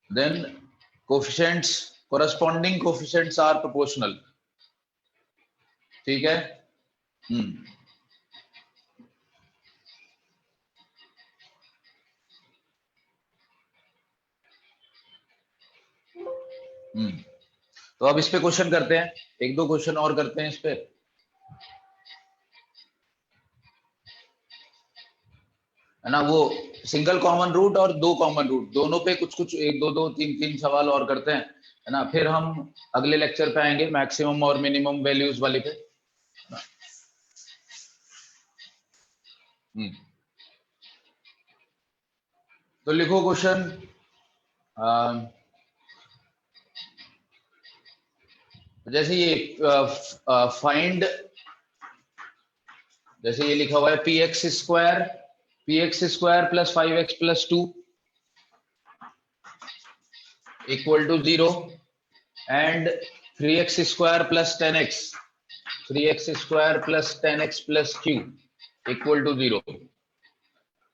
then coefficients, corresponding coefficients are proportional. ठीक है? तो अब इस पे क्वेश्चन करते हैं, एक दो क्वेश्चन और करते हैं इस पे। है ना, वो सिंगल कॉमन रूट और दो कॉमन रूट दोनों पे कुछ कुछ एक दो दो तीन तीन सवाल और करते हैं, है ना। फिर हम अगले लेक्चर पे आएंगे मैक्सिमम और मिनिमम वैल्यूज वाले पे। तो लिखो क्वेश्चन, जैसे ये फाइंड, जैसे ये लिखा हुआ है px square plus 5x plus 2 equal to 0 and 3x square plus 10x plus q equal to 0।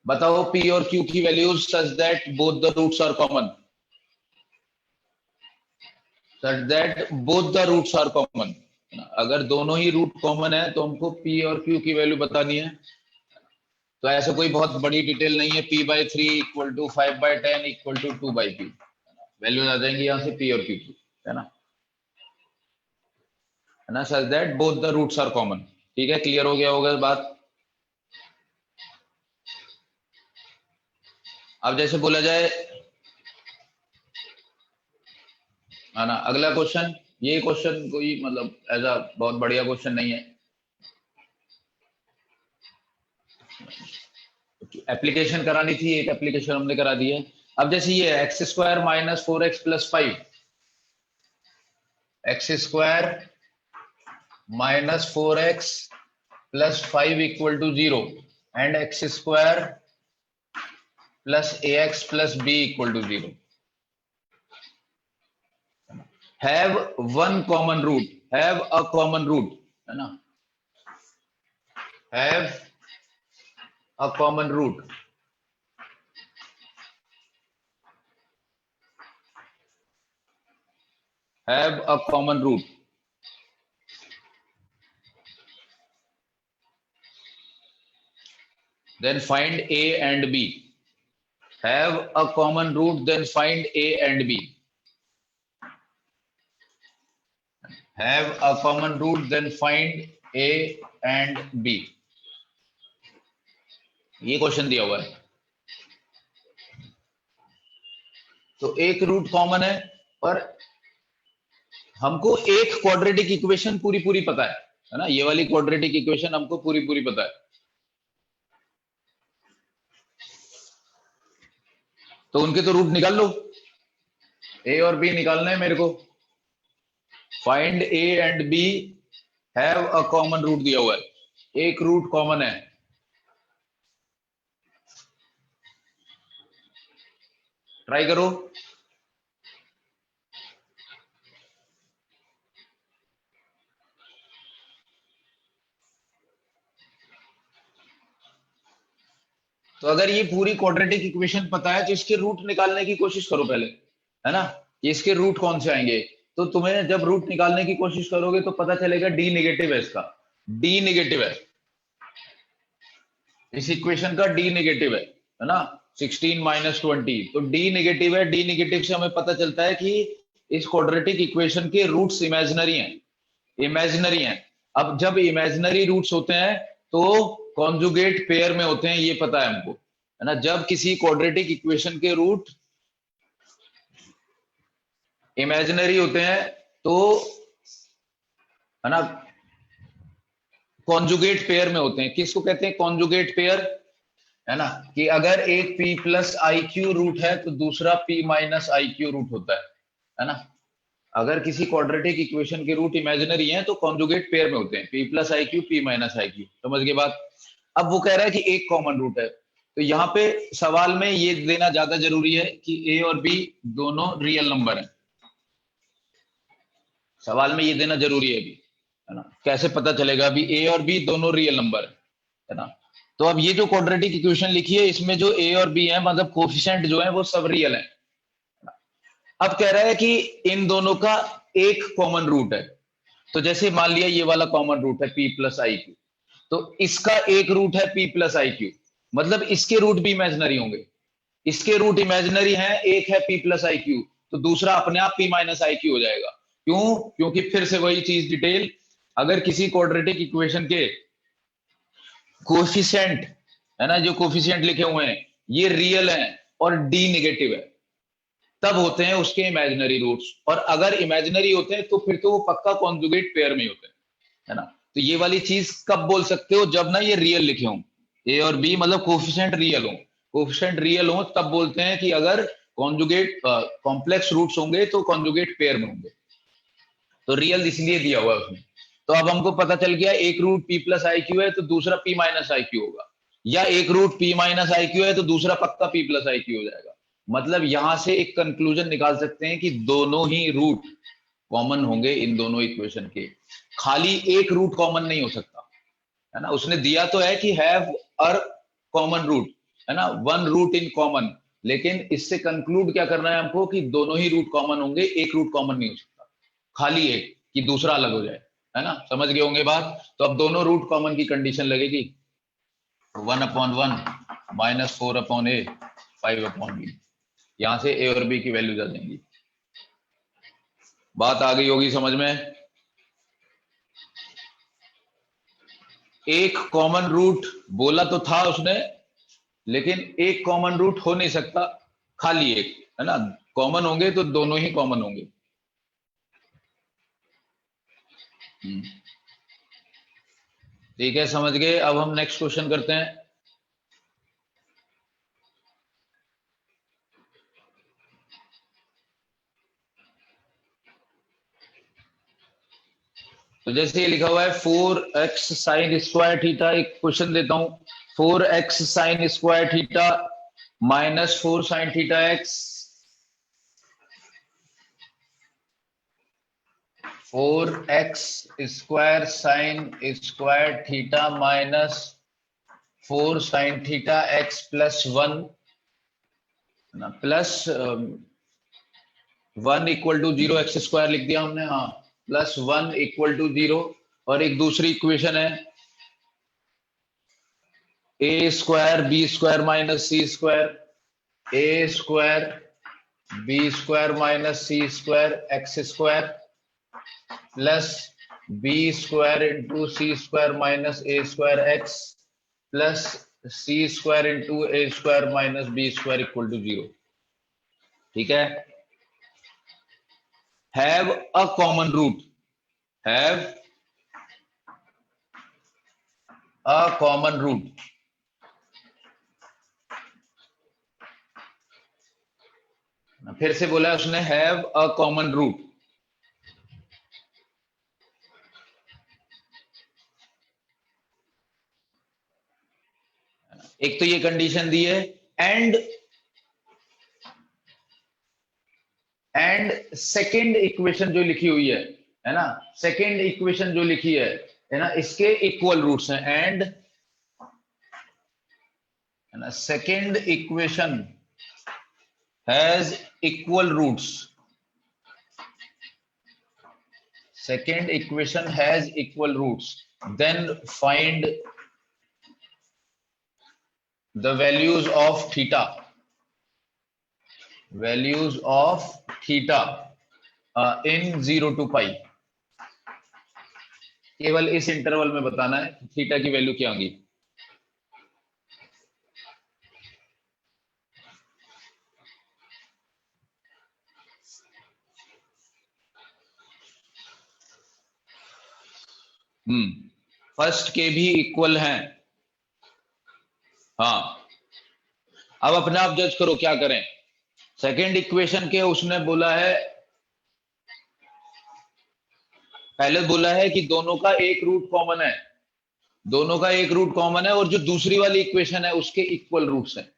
बताओ p और q की values such that both the roots are common, such that both the roots are common। अगर दोनों ही root common है तो हमको p और q की वैल्यू बतानी है। तो ऐसा कोई बहुत बड़ी डिटेल नहीं है, p/3 equal to 5/10 equal to 2/p, values आ जाएंगी यहाँ से p और q की, है ना, such that both the roots are common। ठीक है, क्लियर हो गया होगा बात। अब जैसे बोला जाए, है ना, अगला क्वेश्चन, ये क्वेश्चन कोई मतलब ऐसा बहुत बढ़िया क्वेश्चन नहीं है, एप्लीकेशन करानी थी, एक एप्लीकेशन हमने करा दी है। अब जैसे ये x square minus 4x plus 5, x square minus 4x plus 5 equal to 0 and x square plus ax plus b equal to 0 have one common root, have a common root, है ना, have a common root, have a common root, then find a and b, have a common root, then find a and b, have a common root, then find a and b। ये question दिया हुआ है, तो एक root common है पर हमको एक क्वाड्रेटिक इक्वेशन पूरी पूरी पता है ना, ये वाली क्वाड्रेटिक इक्वेशन हमको पूरी पूरी पता है। तो उनके तो रूट निकाल लो, a और b निकालना है मेरे को। Find a and b have a common root दिया हुआ है, एक रूट कॉमन है। ट्राई करो। तो अगर ये पूरी क्वाड्रेटिक इक्वेशन पता है तो इसके रूट निकालने की कोशिश करो पहले, है ना, कि इसके रूट कौन से आएंगे। तो तुम्हें जब रूट निकालने की कोशिश करोगे तो पता चलेगा डी नेगेटिव है, इसका डी नेगेटिव है, इस इक्वेशन का डी नेगेटिव है ना, 16 माइनस 20, तो डी नेगेटिव है। डी नेगेटिव से हमें पता चलता है कि इस क्वाड्रेटिक इक्वेशन के रूट्स इमेजिनरी हैं, इमेजिनरी हैं। अब जब इमेजिनरी रूट्स होते हैं तो कॉन्जुगेट पेयर में होते हैं, ये पता है हमको, है ना। जब किसी क्वाड्रेटिक इक्वेशन के रूट इमेजिनरी होते हैं तो, है ना, कॉन्जुगेट पेयर में होते हैं। किसको कहते हैं कॉन्जुगेट पेयर, है ना, कि अगर एक p plus i q root है तो दूसरा p minus i q root होता है ना। अगर किसी क्वाड्रेटिक इक्वेशन के रूट इमेजिनरी हैं तो कॉन्जुगेट पेयर में होते हैं, p plus i q p minus i q. समझ गए बात। अब वो कह रहा है कि एक कॉमन रूट है, तो यहाँ पे सवाल में ये देना ज्यादा जरूरी है कि a और b दोनों रियल नंबर है, सवाल में ये देना जरूरी है अभी, है ना। कैसे पता चलेगा अभी a और b दोनों रियल नंबर है ना। तो अब ये जो क्वाड्रेटिक इक्वेशन लिखी है इसमें जो a और b है, मतलब कोफिशिएंट जो है वो सब रियल है, अब कह रहा है कि इन दोनों का एक कॉमन रूट है। तो जैसे मान लिया ये वाला कॉमन रूट है p प्लस आई क्यू, तो इसका एक रूट है p प्लस आई क्यू, मतलब इसके रूट भी इमेजिनरी होंगे। इसके रूट इमेजिनरी हैं, एक है p प्लस आई क्यू, तो दूसरा अपने आप p माइनस आई क्यू हो जाएगा। क्यों? क्योंकि फिर से वही चीज डिटेल, अगर किसी क्वाड्रेटिक इक्वेशन के कोफिशिएंट, है ना, जो कोफिशिएंट लिखे हुए हैं ये रियल हैं और डी निगेटिव है, तब होते हैं उसके इमेजिनरी रूट्स। और अगर इमेजिनरी होते हैं तो फिर तो वो पक्का कॉन्जुगेट पेयर में होते हैं, है ना। तो ये वाली चीज कब बोल सकते हो? जब ना ये रियल लिखे हों, ए और बी मतलब कोफिशिएंट रियल हो। कोफिशिएंट रियल हो तब बोलते हैं कि अगर कॉन्जुगेट कॉम्प्लेक्स रूट्स होंगे तो कॉन्जुगेट पेयर में होंगे। तो रियल इसलिए दिया हुआ है उसमें। तो अब हमको पता चल गया एक root p plus i q है तो दूसरा p माइनस आई क्यू होगा, या एक root p minus i q है तो दूसरा पक्का p प्लस आई क्यू हो जाएगा। मतलब यहां से एक कंक्लूजन निकाल सकते हैं कि दोनों ही रूट कॉमन होंगे इन दोनों इक्वेशन के, खाली एक रूट कॉमन नहीं हो सकता, है ना। उसने दिया तो है कि हैव अ कॉमन रूट, है ना, वन रूट इन कॉमन, लेकिन इससे कंक्लूड क्या करना है हमको कि दोनों ही रूट कॉमन होंगे, एक रूट कॉमन नहीं हो सकता, खाली एक कि दूसरा अलग हो जाए, है ना। समझ गए होंगे बात। तो अब दोनों रूट कॉमन की कंडीशन लगेगी, 1/1 -4/a 5/b, यहां से ए और बी की वैल्यूज आ जाएंगी। बात आ गई होगी समझ में। एक कॉमन रूट बोला तो था उसने, लेकिन एक कॉमन रूट हो नहीं सकता, खाली एक, है ना। कॉमन होंगे तो दोनों ही कॉमन होंगे। ठीक है, समझ गए। अब हम नेक्स्ट क्वेश्चन करते हैं। तो जैसे ये लिखा हुआ है 4x साइन स्क्वायर थीटा, एक क्वेश्चन देता हूं, 4x sine square theta -4 sine theta x, 4x square sine square theta -4 sine theta x +1 plus 1 equal to 0, x square लिख दिया हमने, हाँ, +1 इक्वल टू 0। और एक दूसरी इक्वेशन है a square b square minus c square, a square b square minus c square x square plus b square into c square minus a square x plus c square into a square minus b square equal to 0। ठीक है। Have a common root, have a common root, फिर से बोला उसने have a common root. एक तो ये condition दी है, एंड सेकंड इक्वेशन जो लिखी हुई है ना, सेकंड इक्वेशन जो लिखी है ना, इसके इक्वल रूट्स हैं। एंड, है ना, second equation has equal roots, second equation has equal roots, then find the values of theta, values of theta in 0 to pi. केवल इस इंटरवल में बताना है थीटा की वैल्यू क्या होगी। फर्स्ट के भी इक्वल हैं, हाँ। अब अपने आप जज करो क्या करें। सेकेंड इक्वेशन के उसने बोला है, पहले बोला है कि दोनों का एक रूट कॉमन है, दोनों का एक रूट कॉमन है, और जो दूसरी वाली इक्वेशन है उसके इक्वल रूट्स हैं।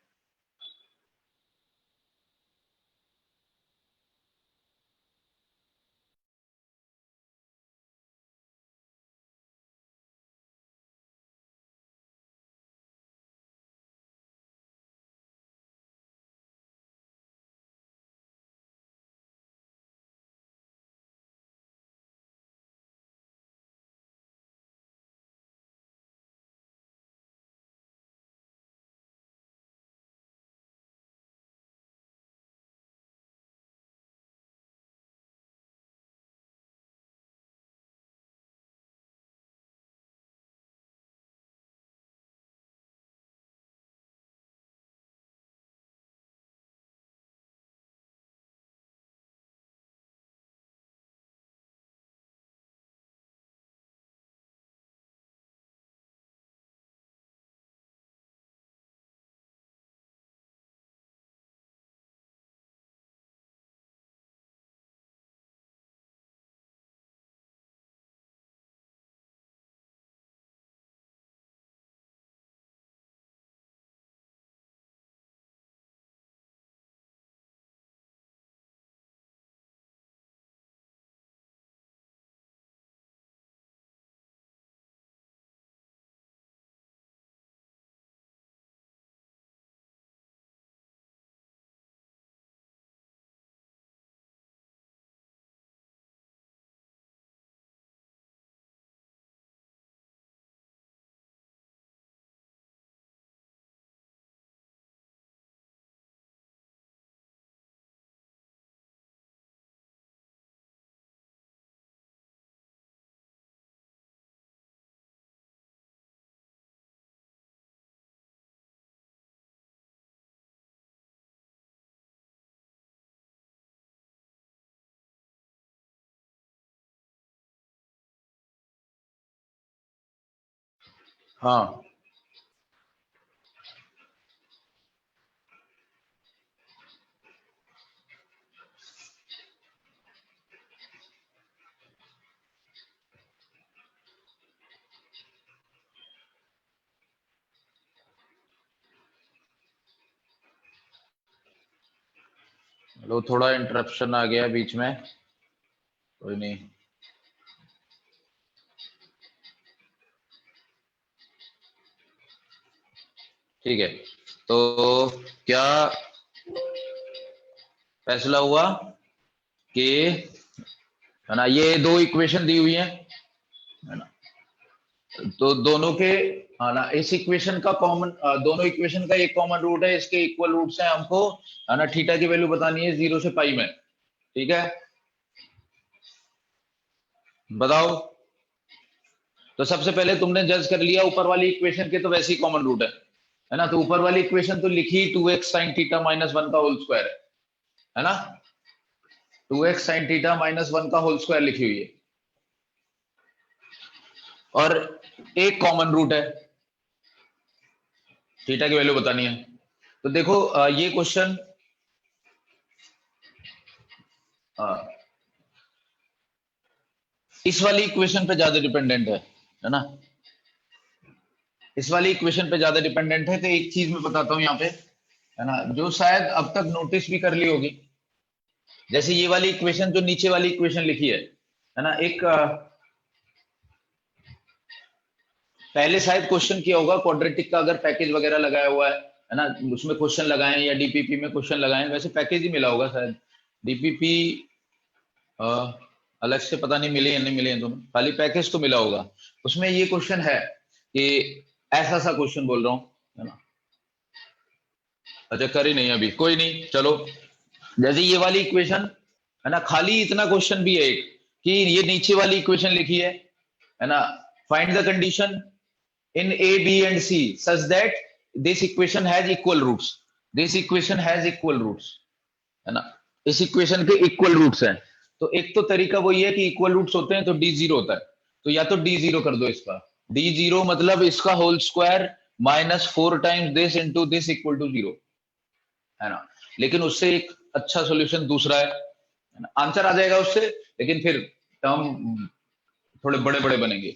हाँ लो, थोड़ा इंटरप्शन आ गया बीच में, कोई नहीं। ठीक है, तो क्या फैसला हुआ कि, है ना, ये दो इक्वेशन दी हुई है ना, तो दोनों के, है ना, इस इक्वेशन का कॉमन, दोनों इक्वेशन का एक कॉमन रूट है, इसके इक्वल रूट्स हैं, हमको, है ना, थीटा की वैल्यू बतानी है 0 से पाई में। ठीक है, बताओ। तो सबसे पहले तुमने जज कर लिया ऊपर वाली इक्वेशन के तो वैसे ही कॉमन रूट है ना, तो ऊपर वाली इक्वेशन तो लिखी 2x sin थीटा माइनस 1 का होल स्क्वायर है ना, 2x sin थीटा माइनस 1 का होल स्क्वायर लिखी हुई है, और एक कॉमन रूट है, थीटा की वैल्यू बतानी है। तो देखो ये क्वेश्चन इस वाली इक्वेशन पे ज्यादा डिपेंडेंट है ना, इस वाली इक्वेशन पे ज्यादा डिपेंडेंट है। तो एक चीज मैं बताता हूं यहाँ पे, है ना, जो शायद अब तक नोटिस भी कर ली होगी, जैसे ये वाली इक्वेशन जो नीचे वाली इक्वेशन लिखी है ना, एक पहले शायद क्वेश्चन किया होगा क्वाड्रेटिक का, अगर पैकेज वगैरह लगाया हुआ है ना, उसमें क्वेश्चन लगाए या डीपीपी में क्वेश्चन लगाए, वैसे पैकेज ही मिला होगा शायद, डीपीपी अलग से पता नहीं मिले या नहीं मिले, दोनों खाली पैकेज तो मिला होगा। उसमें ये क्वेश्चन है कि, ऐसा सा क्वेश्चन बोल रहा हूँ, है ना, अच्छा कर ही नहीं अभी, कोई नहीं, चलो। जैसे ये वाली इक्वेशन है ना, खाली इतना क्वेश्चन भी है एक, कि ये नीचे वाली इक्वेशन लिखी है ना, find the condition in A, B and C such that this equation has equal roots. This equation has equal roots, है ना, इस इक्वेशन के इक्वल रूट्स हैं। तो एक तो तरीका वही है कि इक्वल रूट्स होते हैं तो डी जीरो होता है, तो या तो डी जीरो कर दो इसका, डी जीरो मतलब इसका whole square minus 4 times this into this equal to zero, है ना। लेकिन उससे एक अच्छा सोल्यूशन दूसरा है ना, आंसर आ जाएगा उससे, लेकिन फिर टर्म थोड़े बड़े बड़े बनेंगे।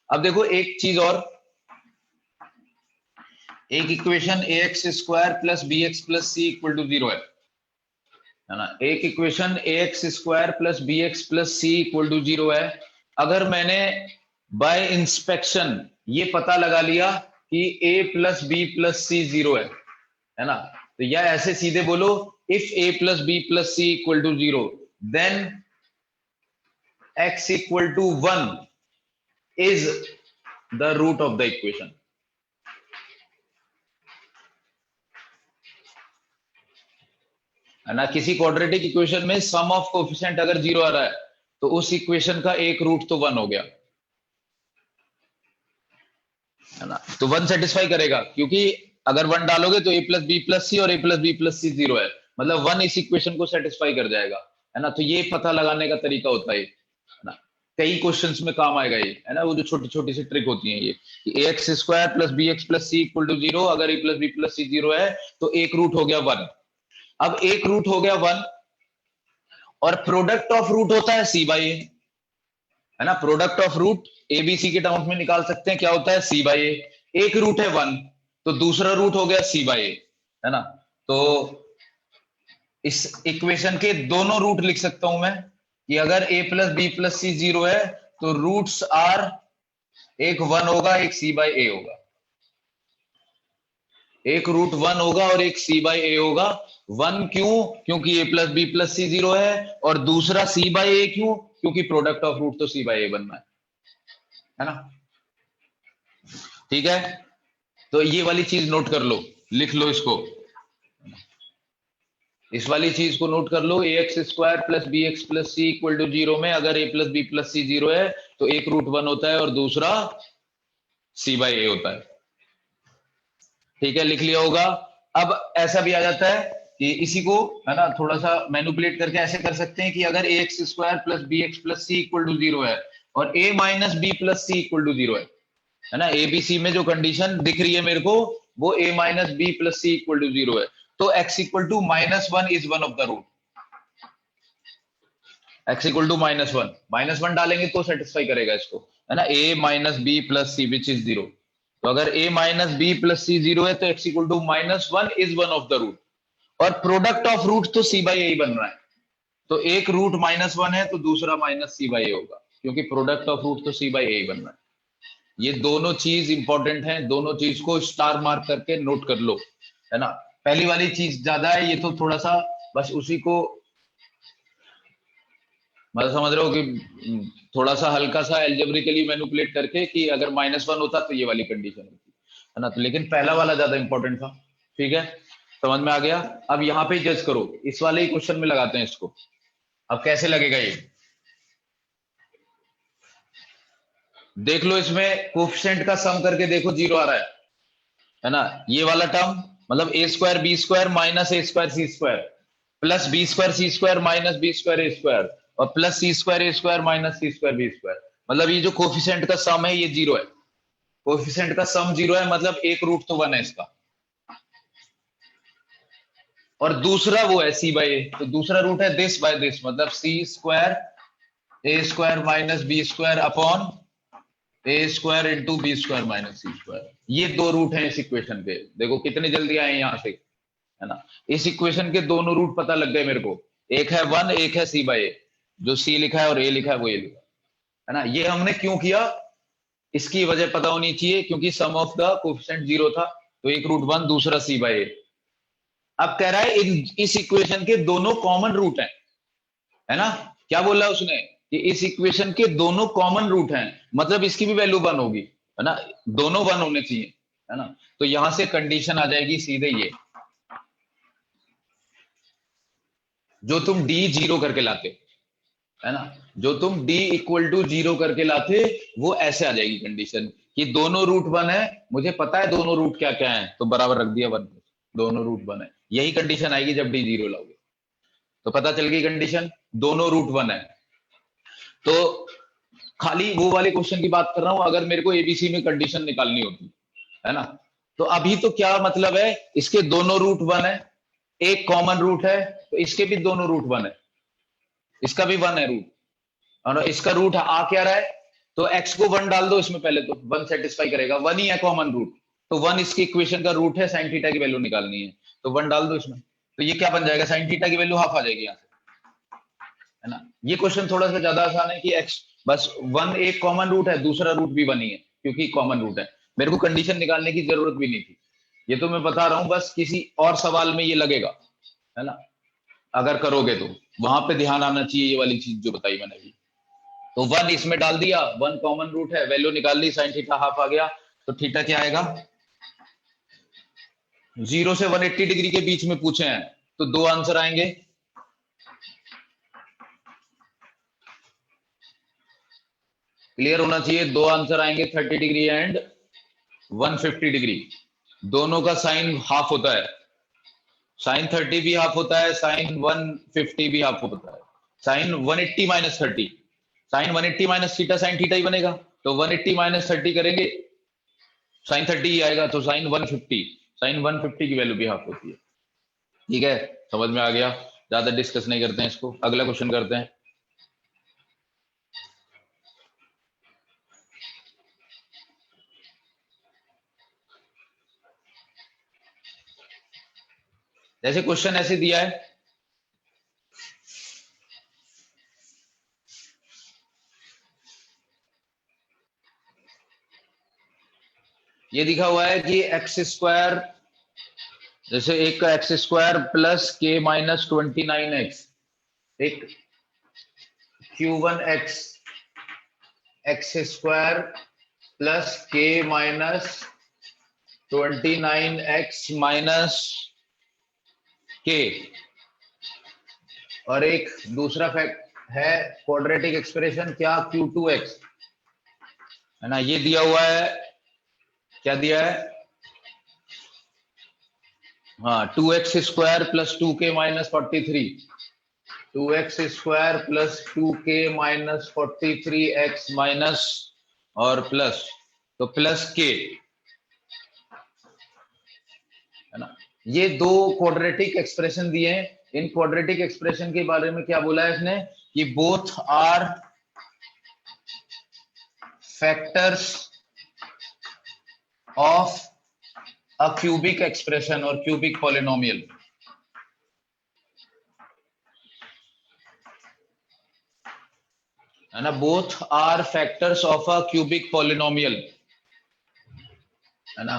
अब देखो एक चीज और, एक equation a x square plus b x plus c equal to zero है ना, एक equation a x square plus b x plus c equal to zero है। अगर मैंने बाय इंस्पेक्शन ये पता लगा लिया कि a plus b plus c zero है ना, तो या ऐसे सीधे बोलो, if a plus b plus c equal to zero then x equal to 1 is the root of the equation, है ना। किसी क्वाड्रेटिक इक्वेशन में सम ऑफ कोएफिशिएंट अगर जीरो आ रहा है तो उस इक्वेशन का एक रूट तो 1 हो गया, है ना, तो 1 सेटिस्फाई करेगा, क्योंकि अगर 1 डालोगे तो ए प्लस बी प्लस सी और ए plus b plus c zero है, मतलब 1 इस इक्वेशन को सेटिस्फाई कर जाएगा, है ना। तो ये पता लगाने का तरीका होता है ना, कई क्वेश्चंस में काम आएगा ये, है ना, वो जो छोटी छोटी सी ट्रिक होती है ये, कि a x square plus b x plus c equal to zero, अगर a plus b plus c zero है तो एक रूट हो गया 1। अब एक रूट हो गया 1, और प्रोडक्ट ऑफ रूट होता है सी बाई ए, है ना, प्रोडक्ट ऑफ रूट एबीसी के टर्म्स में निकाल सकते हैं, क्या होता है सी बाई ए, एक रूट है 1 तो दूसरा रूट हो गया सी बाई ए, है ना। तो इस इक्वेशन के दोनों रूट लिख सकता हूं मैं, कि अगर a plus b plus c zero है तो रूट्स आर, एक 1 होगा एक सी बाई ए होगा, एक रूट 1 होगा और एक सी बाई ए होगा। 1 क्यों, क्योंकि ए plus b plus c zero है, और दूसरा सी बाई ए क्यों, क्योंकि प्रोडक्ट ऑफ रूट तो सी बाई ए बनना है ना। ठीक है, तो ये वाली चीज नोट कर लो, लिख लो इसको, इस वाली चीज को नोट कर लो, a x square plus b x plus c equal to zero में अगर a plus b plus c zero है तो एक रूट 1 होता है और दूसरा सी बाई ए होता है। ठीक है, लिख लिया होगा। अब ऐसा भी आ जाता है कि इसी को, है ना, थोड़ा सा मैनिपुलेट करके ऐसे कर सकते हैं कि अगर a x square plus b x plus c equal to zero है और a minus b plus c equal to zero है है ना। ए बी सी में जो कंडीशन दिख रही है मेरे को वो a minus b plus c equal to 0 है, तो x equal to -1 is one of the root. x equal to -1 डालेंगे तो सेटिस्फाई करेगा इसको, है ना। a minus b plus c which is 0। तो अगर a minus b plus c 0 है तो x equal to -1 is one of the root. और प्रोडक्ट ऑफ रूट तो c बाई ए बन रहा है, तो एक रूट -1 है तो दूसरा माइनस सी बाई ए होगा, क्योंकि प्रोडक्ट ऑफ रूट तो c बाई ए बन रहा है। ये दोनों चीज इंपॉर्टेंट है, दोनों चीज को स्टार मार्क करके नोट कर लो, है ना। पहली वाली चीज ज्यादा है, ये तो थोड़ा सा बस उसी को मतलब समझ रहे हो कि थोड़ा सा हल्का सा एल्जेब्रिकली मैनिपुलेट करके कि अगर -1 होता तो ये वाली कंडीशन होती, है ना। तो लेकिन पहला वाला ज्यादा इंपॉर्टेंट था, ठीक है, समझ में आ गया। अब यहाँ पे जज करो, इस वाले ही क्वेश्चन में लगाते हैं इसको। अब कैसे लगेगा ये देख लो, इसमें कोफिशिएंट का सम करके देखो 0 आ रहा है ना। ये वाला टर्म मतलब a square b square minus a square c square plus b square c square minus b square a square और plus c square a square minus c square b square, मतलब ये जो कोफिशिएंट का सम है ये 0 है। Coefficient का सम 0 है मतलब एक रूट तो 1 है इसका, और दूसरा वो है सी बाई ए, तो दूसरा रूट है दिस बाय दिस, मतलब c square a square minus b square upon a square into b square minus c square. ये दो रूट हैं इस इक्वेशन के, देखो कितने जल्दी आए यहां से, है ना। इस इक्वेशन के दोनों रूट पता लग गए मेरे को, एक है 1 एक है सी बाई ए, जो सी लिखा है और ए लिखा है वो ए लिखा है ना। ये हमने क्यों किया इसकी वजह पता होनी चाहिए, क्योंकि सम ऑफ द कोएफिशिएंट 0 था, तो एक रूट 1 दूसरा सी बाई ए। अब कह रहा है इस इक्वेशन के दोनों कॉमन रूट हैं, है ना। क्या बोला उसने कि इस इक्वेशन के दोनों कॉमन रूट हैं, मतलब इसकी भी वैल्यू 1 होगी, है ना, दोनों 1 होने चाहिए, है ना। तो यहां से कंडीशन आ जाएगी सीधे ये, जो तुम d 0 करके लाते, है ना, जो तुम d इक्वल टू 0 करके लाते वो ऐसे आ जाएगी कंडीशन कि दोनों रूट 1 है, मुझे पता है दोनों रूट क्या क्या है तो बराबर रख दिया 1, दोनों रूट 1 है। यही कंडीशन आएगी जब d 0 लाओगे, तो पता चल गई कंडीशन दोनों रूट 1 है। तो खाली वो वाले क्वेश्चन की बात कर रहा हूं, अगर मेरे को एबीसी में कंडीशन निकालनी होती, है ना। तो अभी तो क्या मतलब है, इसके दोनों रूट 1 है, एक कॉमन रूट है, तो इसके भी दोनों रूट 1 है, इसका भी 1 है रूट, और इसका रूट आ क्या रहा है, तो x को 1 डाल दो इसमें, पहले तो 1 सेटिस्फाई करेगा, 1 ही है कॉमन रूट, तो 1 इसकी इक्वेशन का रूट है, साइन थीटा की वैल्यू निकालनी है तो 1 डाल दो इसमें, तो ये क्या बन जाएगा, साइन थीटा की वैल्यू हाफ आ जाएगी यहाँ से, है ना। ये क्वेश्चन थोड़ा सा ज्यादा आसान है कि x बस 1 एक कॉमन रूट है, दूसरा रूट भी 1 ही है क्योंकि कॉमन रूट है, मेरे को कंडीशन निकालने की जरूरत भी नहीं थी। ये तो मैं बता रहा हूं, बस किसी और सवाल में ये लगेगा, है ना, अगर करोगे तो वहां पे ध्यान आना चाहिए ये वाली चीज जो बताई मैंने अभी। तो 1 इसमें डाल दिया, 1 कॉमन रूट है, वैल्यू निकाल ली, साइन थीटा हाफ आ गया, तो थीटा क्या आएगा, 0 से 180 डिग्री के बीच में पूछे हैं तो दो आंसर आएंगे, क्लियर होना चाहिए, दो आंसर आएंगे 30 डिग्री एंड 150 डिग्री, दोनों का साइन हाफ होता है, साइन 30 भी हाफ होता है, साइन 150 भी हाफ होता है, sine 180 minus 30, sine 180 minus theta sine theta ही बनेगा, तो 180 माइनस 30 करेंगे साइन 30 ही आएगा, तो साइन 150, साइन 150 की वैल्यू भी हाफ होती है, ठीक है, समझ में आ गया। ज्यादा डिस्कस नहीं करते हैं इसको, अगला क्वेश्चन करते हैं। जैसे क्वेश्चन ऐसे दिया है, ये दिखा हुआ है कि एक्स स्क्वायर, जैसे एक का एक्स स्क्वायर प्लस के माइनस 29x, एक Q1x एक्स स्क्वायर प्लस के माइनस 29x माइनस के, और एक दूसरा फैक्ट है क्वाड्रेटिक एक्सप्रेशन क्या Q2x, है ना, ये दिया हुआ है, क्या दिया है, हाँ 2x square plus 2k minus 43, 2x square plus 2k minus 43x minus और प्लस तो प्लस के, है ना। ये दो क्वाड्रेटिक एक्सप्रेशन दिए हैं। इन क्वाड्रेटिक एक्सप्रेशन के बारे में क्या बोला है इसने कि both are factors of a cubic expression और क्यूबिक पॉलिनोमियल, है ना। Both are factors of a cubic polynomial, है ना।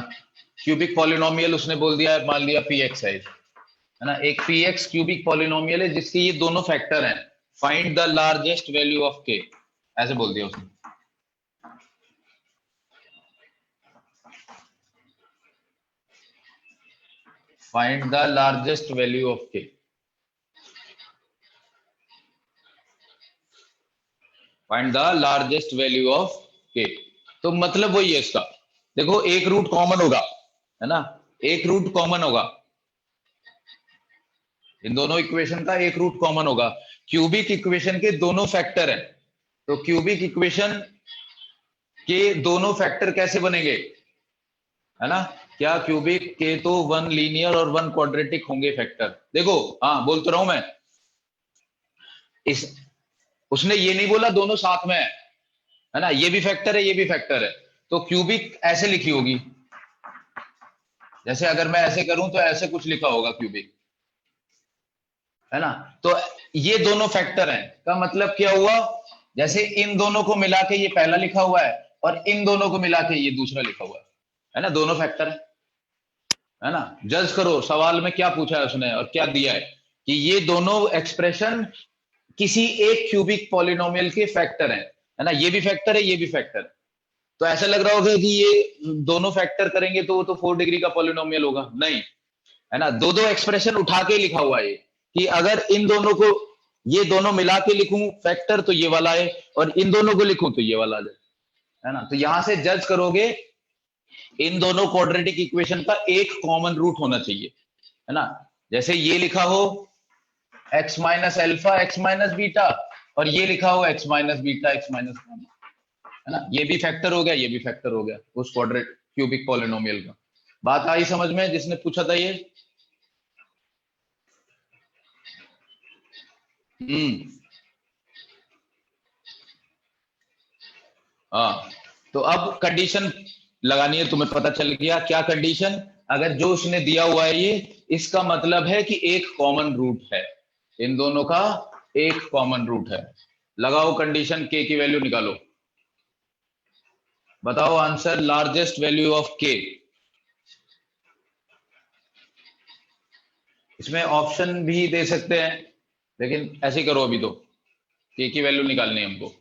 क्यूबिक पॉलिनोमियल उसने बोल दिया, मान लिया पी एक्स है ना। एक पी एक्स क्यूबिक पॉलिनोमियल है जिसके ये दोनों फैक्टर हैं। Find the largest value of k, ऐसे बोल दिया उसने। Find the largest value of k, find the largest value of k. तो मतलब वही है इसका। देखो एक रूट कॉमन होगा, है ना, एक रूट कॉमन होगा, इन दोनों इक्वेशन का एक रूट कॉमन होगा। क्यूबिक इक्वेशन के दोनों फैक्टर हैं, तो क्यूबिक इक्वेशन के दोनों फैक्टर कैसे बनेंगे, है ना। क्या क्यूबिक के तो वन लीनियर और वन क्वाड्रेटिक होंगे फैक्टर। देखो हाँ बोल तो रहा हूं मैं, इस उसने ये नहीं बोला दोनों साथ में है ना, ये भी फैक्टर है ये भी फैक्टर है। तो क्यूबिक ऐसे लिखी होगी, जैसे अगर मैं ऐसे करूं तो ऐसे कुछ लिखा होगा क्यूबिक, है ना। तो ये दोनों फैक्टर हैं का मतलब क्या हुआ, जैसे इन दोनों को मिला के ये पहला लिखा हुआ है और इन दोनों को मिला के ये दूसरा लिखा हुआ है ना, दोनों फैक्टर है ना। जज करो सवाल में क्या पूछा है उसने और क्या दिया है कि ये दोनों एक्सप्रेशन किसी एक क्यूबिक पॉलिनोमियल के फैक्टर हैं, है ना। ये भी फैक्टर है ये भी फैक्टर है। तो ऐसा लग रहा होगा कि ये दोनों फैक्टर करेंगे तो वो तो 4 डिग्री का पॉलिनोमियल होगा, नहीं, है ना। दो दो एक्सप्रेशन उठा के लिखा हुआ है कि अगर इन दोनों को ये दोनों मिला के लिखूं फैक्टर तो ये वाला है, और इन दोनों को लिखूं तो ये वाला है ना। तो यहां से जज करोगे इन दोनों क्वाड्रेटिक इक्वेशन का एक कॉमन रूट होना चाहिए, है ना। जैसे ये लिखा हो x minus alpha x minus beta, और ये लिखा हो x minus beta x minus, है ना। ये भी फैक्टर हो गया ये भी फैक्टर हो गया उस क्वाड्रेट क्यूबिक पॉलिनोमियल का। बात आई समझ में जिसने पूछा था ये। हम्म, हाँ। तो अब कंडीशन लगानी है, तुम्हें पता चल गया क्या कंडीशन। अगर जो उसने दिया हुआ है ये, इसका मतलब है कि एक कॉमन रूट है, इन दोनों का एक कॉमन रूट है। लगाओ कंडीशन, के की वैल्यू निकालो, बताओ आंसर लार्जेस्ट वैल्यू ऑफ के। इसमें ऑप्शन भी दे सकते हैं, लेकिन ऐसे ही करो अभी तो, के की वैल्यू निकालनी है हमको।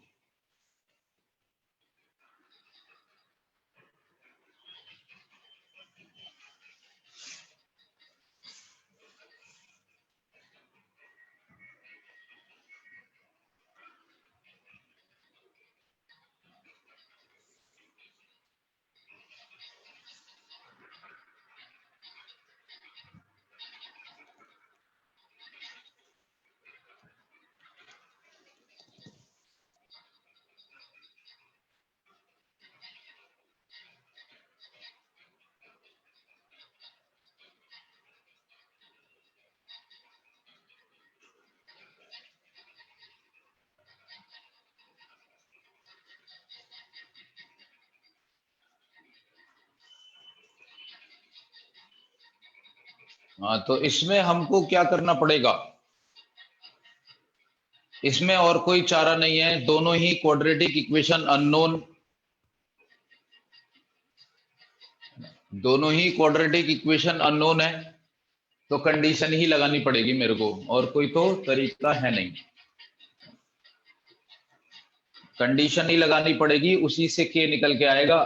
हाँ तो इसमें हमको क्या करना पड़ेगा, इसमें और कोई चारा नहीं है, दोनों ही क्वाड्रेटिक इक्वेशन अननोन, दोनों ही क्वाड्रेटिक इक्वेशन अननोन है, तो कंडीशन ही लगानी पड़ेगी मेरे को, और कोई तो तरीका है नहीं। कंडीशन ही लगानी पड़ेगी, उसी से के निकल के आएगा,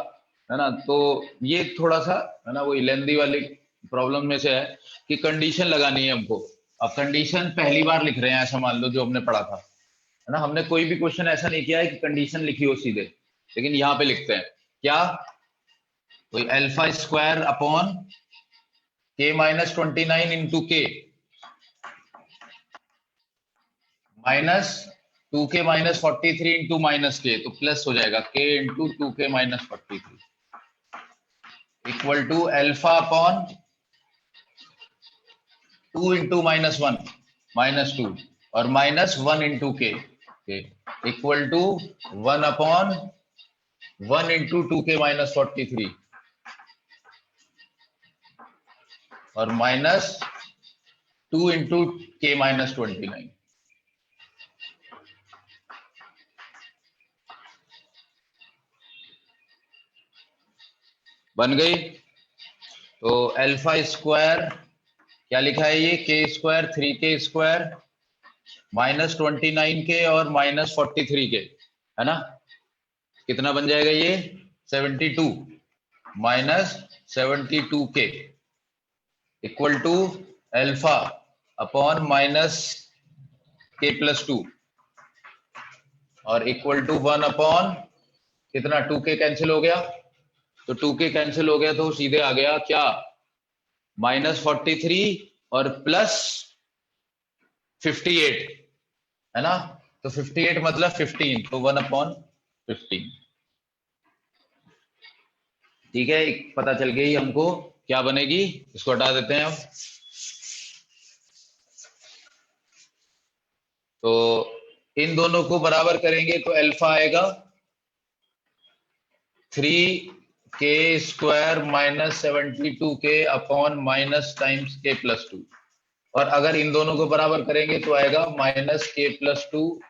है ना। तो ये थोड़ा सा, है ना, वो लेंदी वाली प्रॉब्लम में से है कि कंडीशन लगानी है हमको। अब कंडीशन पहली बार लिख रहे हैं ऐसा मान लो, जो हमने पढ़ा था, है ना। हमने कोई भी क्वेश्चन ऐसा नहीं किया है कि कंडीशन लिखी हो सीधे, लेकिन यहाँ पे लिखते हैं क्या, कोई अल्फा स्क्वायर अपॉन के माइनस 29 इंटू के माइनस 2 के माइनस 43 इंटू माइनस के, तो प्लस हो जाएगा के इंटू 2 के minus 43, equal to alpha upon 2 into -1 -2 और -1 इंटू के equal to 1 upon 1 into 2k -43 और -2 इंटू k -29। बन गई। तो अल्फा स्क्वायर क्या लिखा है ये, के स्क्वायर 3k² -29k और -43k, है ना। कितना बन जाएगा ये, 72 -72k equal to alpha upon -k+2 और इक्वल टू 1 अपॉन कितना, 2k कैंसिल हो गया, तो 2k कैंसिल हो गया तो सीधे आ गया क्या, -43 और +58, है ना। तो 58 मतलब 15, तो 1 अपॉन 15। ठीक है, पता चल गई हमको क्या बनेगी, इसको हटा देते हैं अब। तो इन दोनों को बराबर करेंगे तो अल्फा आएगा 3k² -72k upon minus times k+2 और अगर इन दोनों को बराबर करेंगे तो आएगा -k+2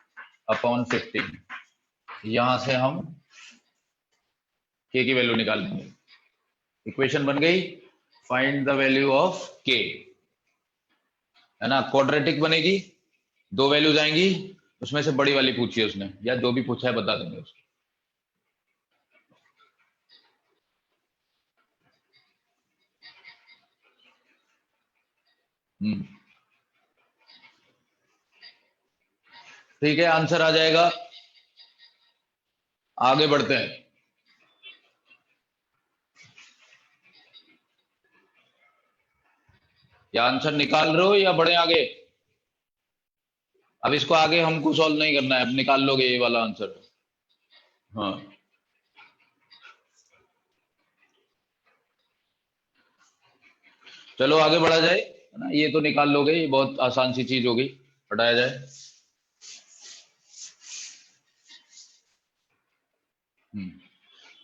अपॉन 15। यहां से हम k की वैल्यू निकाल लेंगे। इक्वेशन बन गई, find the value of k, है ना। क्वाड्रेटिक बनेगी, दो वैल्यूज आएंगी, उसमें से बड़ी वाली पूछी है उसने, या जो भी पूछा है बता देंगे उसको। ठीक है, आंसर आ जाएगा। आगे बढ़ते हैं। या आंसर निकाल रहे हो या बढ़े आगे, अब इसको आगे हमको सॉल्व नहीं करना है, अब निकाल लोगे ये वाला आंसर। हाँ, चलो आगे बढ़ा जाए, है ना। ये तो निकाल लोगे, ये बहुत आसान सी चीज होगी, हटाया जाए।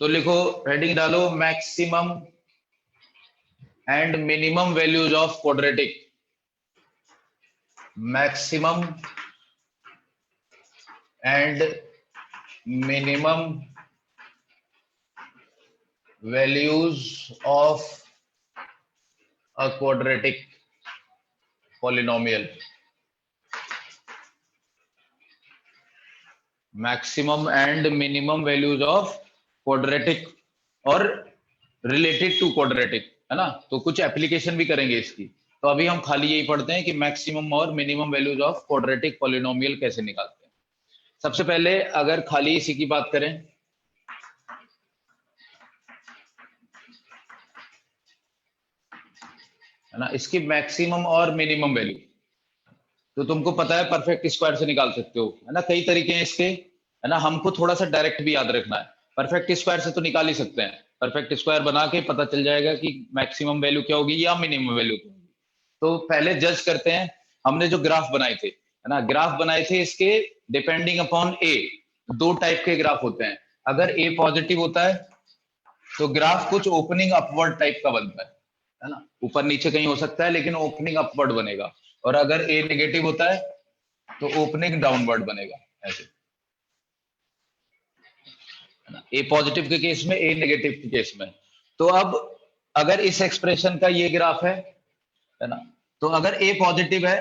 तो लिखो, हेडिंग डालो, maximum and minimum values of quadratic. Maximum and minimum values of a quadratic polynomial. Maximum and minimum values of quadratic और रिलेटेड टू क्वाड्रेटिक, है ना। तो कुछ एप्लीकेशन भी करेंगे इसकी, तो अभी हम खाली यही पढ़ते हैं कि मैक्सिमम और minimum values of quadratic polynomial कैसे निकालते हैं। सबसे पहले अगर खाली इसी की बात करें, है ना, इसकी मैक्सिमम और मिनिमम वैल्यू तो तुमको पता है परफेक्ट स्क्वायर से निकाल सकते हो, है ना। कई तरीके हैं इसके, है ना। हमको थोड़ा सा डायरेक्ट भी याद रखना है, परफेक्ट स्क्वायर से तो निकाल ही सकते हैं। परफेक्ट स्क्वायर बना के पता चल जाएगा कि मैक्सिमम वैल्यू क्या होगी या मिनिमम वैल्यू क्या होगी। तो पहले जज करते हैं, हमने जो ग्राफ बनाए थे, है ना, ग्राफ बनाए थे इसके डिपेंडिंग अपॉन ए। दो टाइप के ग्राफ होते हैं, अगर ए पॉजिटिव होता है तो ग्राफ कुछ ओपनिंग अपवर्ड टाइप का बनता है ना। ऊपर नीचे कहीं हो सकता है लेकिन ओपनिंग अपवर्ड बनेगा। और अगर ए नेगेटिव होता है तो ओपनिंग डाउनवर्ड बनेगा, ऐसे, है ना। ए पॉजिटिव के केस में, ए नेगेटिव के केस में। तो अब अगर इस एक्सप्रेशन का ये ग्राफ है ना, तो अगर ए पॉजिटिव है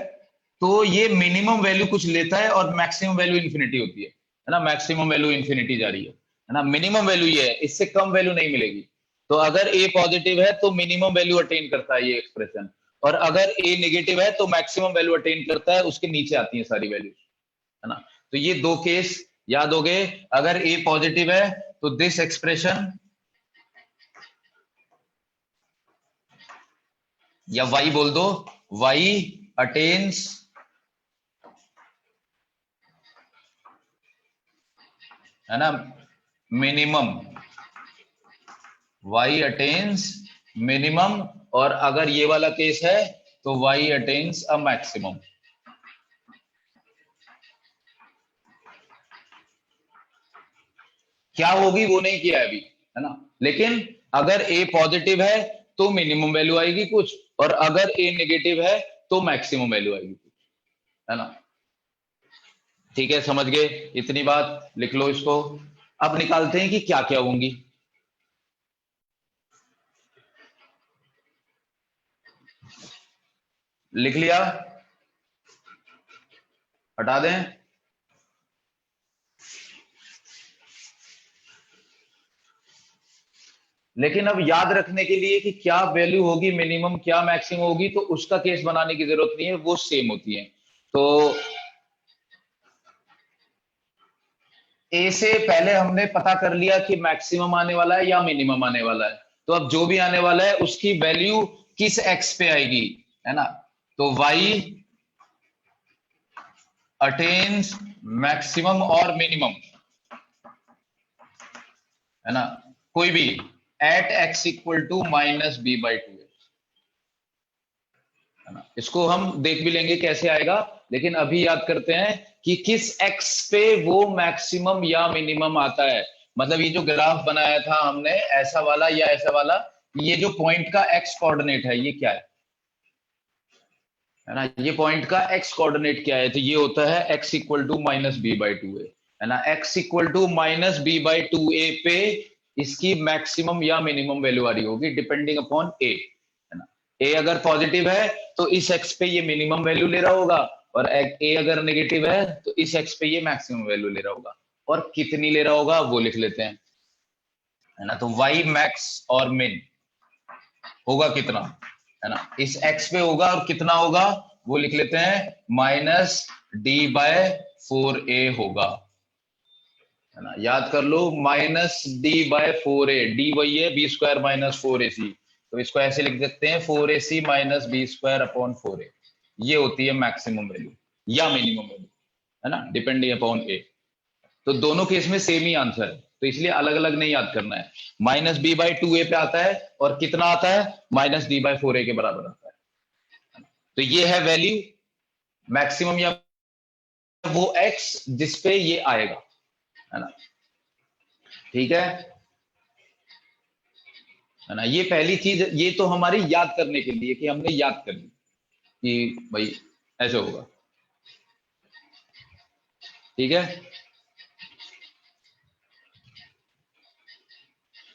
तो ये मिनिमम वैल्यू कुछ लेता है और मैक्सिमम वैल्यू इंफिनिटी होती है ना। मैक्सिमम वैल्यू इंफिनिटी जा रही है ना। मिनिमम वैल्यू ये है, इससे कम वैल्यू नहीं मिलेगी। तो अगर ए पॉजिटिव है तो मिनिमम वैल्यू अटेन करता है ये एक्सप्रेशन, और अगर ए नेगेटिव है तो मैक्सिमम वैल्यू अटेन करता है, उसके नीचे आती है सारी वैल्यू, है ना। तो ये दो केस याद हो गए। अगर ए पॉजिटिव है तो दिस एक्सप्रेशन, या वाई बोल दो, वाई अटेन्स है ना मिनिमम y अटेन्स मिनिमम, और अगर ये वाला केस है तो y अटेन्स अ मैक्सिमम। क्या होगी वो नहीं किया है अभी, है ना, लेकिन अगर a पॉजिटिव है तो मिनिमम वैल्यू आएगी कुछ, और अगर a नेगेटिव है तो मैक्सिमम वैल्यू आएगी कुछ, है ना। ठीक है, समझ गए, इतनी बात लिख लो इसको। अब निकालते हैं कि क्या क्या होंगी। लिख लिया, हटा दें। लेकिन अब याद रखने के लिए कि क्या वैल्यू होगी मिनिमम, क्या मैक्सिमम होगी, तो उसका केस बनाने की जरूरत नहीं है, वो सेम होती है। तो ए से पहले हमने पता कर लिया कि मैक्सिमम आने वाला है या मिनिमम आने वाला है, तो अब जो भी आने वाला है उसकी वैल्यू किस एक्स पे आएगी, है ना। तो y अटेन्स मैक्सिमम और मिनिमम, है ना, कोई भी at x equal to minus b by two, है ना। इसको हम देख भी लेंगे कैसे आएगा, लेकिन अभी याद करते हैं कि किस एक्स पे वो मैक्सिमम या मिनिमम आता है। मतलब ये जो ग्राफ बनाया था हमने, ऐसा वाला या ऐसा वाला, ये जो पॉइंट का एक्स कोऑर्डिनेट है ये क्या है ना, ये पॉइंट का एक्स कोऑर्डिनेट क्या है, तो ये होता है x equal to minus b by two a, है ना। X equal to minus b by two a पे इसकी मैक्सिमम या मिनिमम वैल्यू आ रही होगी डिपेंडिंग अपॉन ए, है ना। ए अगर पॉजिटिव है तो इस एक्स पे ये मिनिमम वैल्यू ले रहा होगा, और ए अगर नेगेटिव है तो इस एक्स पे ये मैक्सिमम वैल्यू ले रहा होगा, और कितनी ले रहा होगा वो लिख लेते हैं, है ना। तो वाई मैक्स और मिन होगा कितना, है ना, इस एक्स पे होगा, और कितना होगा वो लिख लेते हैं, minus d by four a होगा, है ना। याद कर लो, minus d by four a, d वही है b square minus four a c, तो इसको ऐसे लिख सकते हैं four a c minus b square upon four a. ये होती है मैक्सिमम वैल्यू या मिनिमम वैल्यू, है ना, डिपेंडिंग अपॉन ए। तो दोनों केस में सेम ही आंसर है, तो इसलिए अलग अलग नहीं याद करना है। Minus b by two a पे आता है, और कितना आता है, माइनस डी बाई फोर ए के बराबर आता है। तो ये है वैल्यू मैक्सिमम, या वो एक्स जिसपे ये आएगा, है ना। ठीक है ना, ये पहली चीज, ये तो हमारी याद करने के लिए कि हमने याद कर ली कि भाई ऐसे होगा। ठीक है,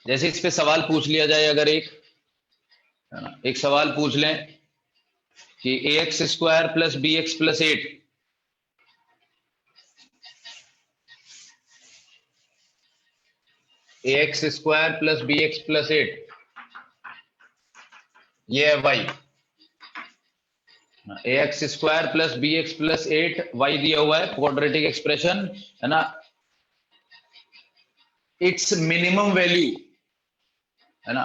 जैसे इस पे सवाल पूछ लिया जाए, अगर एक, है ना, एक सवाल पूछ लें कि a x square plus b x plus eight, a x square plus b x plus eight, ये है y, a x square plus b x plus eight y दिया हुआ है, क्वाड्रेटिक एक्सप्रेशन, है ना। इट्स मिनिमम वैल्यू, है ना,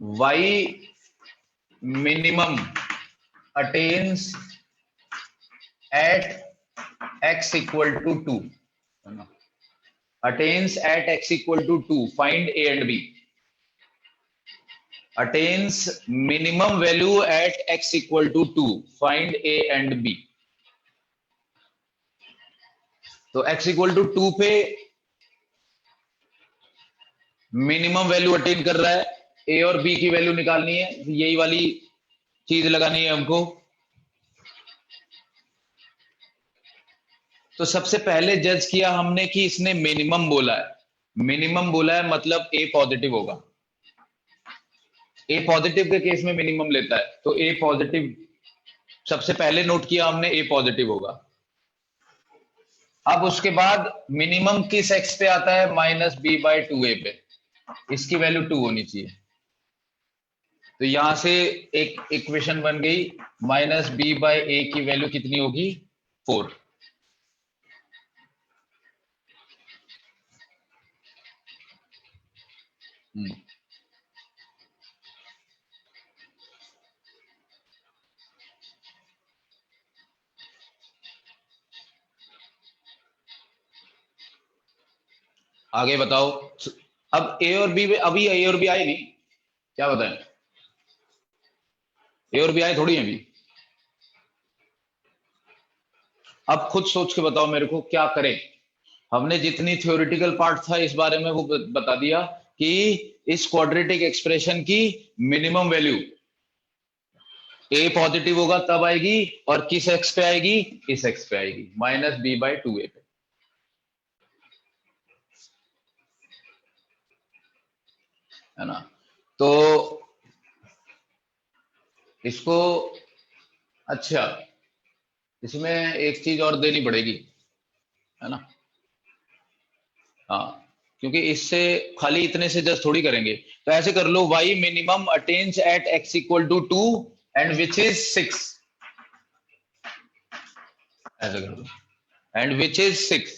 y minimum attains at x equal to two, है ना, attains at x equal to two, find a and b, attains minimum value at x equal to two, find a and b. तो x equal to two पे minimum value attain कर रहा है, ए और B की value निकालनी है, यही वाली चीज लगानी है हमको। तो सबसे पहले जज किया हमने कि इसने मिनिमम बोला है, मिनिमम बोला है मतलब ए पॉजिटिव होगा, ए पॉजिटिव के केस में मिनिमम लेता है, तो ए पॉजिटिव सबसे पहले नोट किया हमने, ए पॉजिटिव होगा। अब उसके बाद मिनिमम किस एक्स पे आता है, minus b by two a पे, इसकी वैल्यू टू होनी चाहिए। तो यहां से एक इक्वेशन बन गई, माइनस बी बाई ए की वैल्यू कितनी होगी, फोर। आगे बताओ, अब ए और बी में अभी ए और बी आए नहीं, क्या बताएं? ए और बी आए थोड़ी है अभी। अब खुद सोच के बताओ मेरे को क्या करें। हमने जितनी थ्योरेटिकल पार्ट था इस बारे में वो बता दिया कि इस क्वाड्रेटिक एक्सप्रेशन की मिनिमम वैल्यू ए पॉजिटिव होगा तब आएगी, और किस एक्स पे आएगी? इस एक्स पे आएगी, -b/2a पे, है ना। तो इसको, अच्छा, इसमें एक चीज और देनी पड़ेगी, है ना। हाँ, क्योंकि इससे खाली इतने से जस्ट थोड़ी करेंगे। तो ऐसे कर लो, y minimum attains at x equal to 2 and which is 6, ऐसे कर लो, एंड विच इज 6,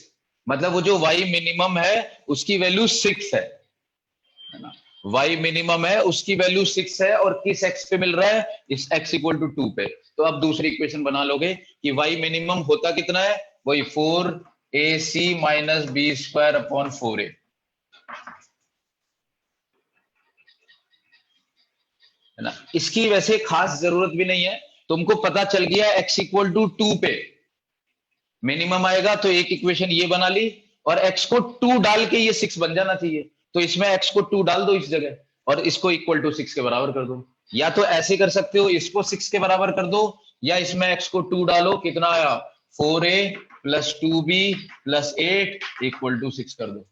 मतलब वो जो y मिनिमम है उसकी वैल्यू 6 है ना। y मिनिमम है उसकी वैल्यू 6 है, और किस x पे मिल रहा है? इस x इक्वल टू 2 पे। तो अब दूसरी इक्वेशन बना लोगे कि y मिनिमम होता कितना है? वही 4ac minus b square upon 4a, है ना। इसकी वैसे खास जरूरत भी नहीं है, तुमको पता चल गया x इक्वल टू 2 पे मिनिमम आएगा, तो एक इक्वेशन ये बना ली, और x को 2 डाल के ये 6 बन जाना चाहिए। तो इसमें x को 2 डाल दो इस जगह, और इसको इक्वल टू 6 के बराबर कर दो। या तो ऐसे कर सकते हो, इसको 6 के बराबर कर दो, या इसमें x को 2 डालो, कितना आया? 4a plus 2b plus 8 equal to 6 कर दो।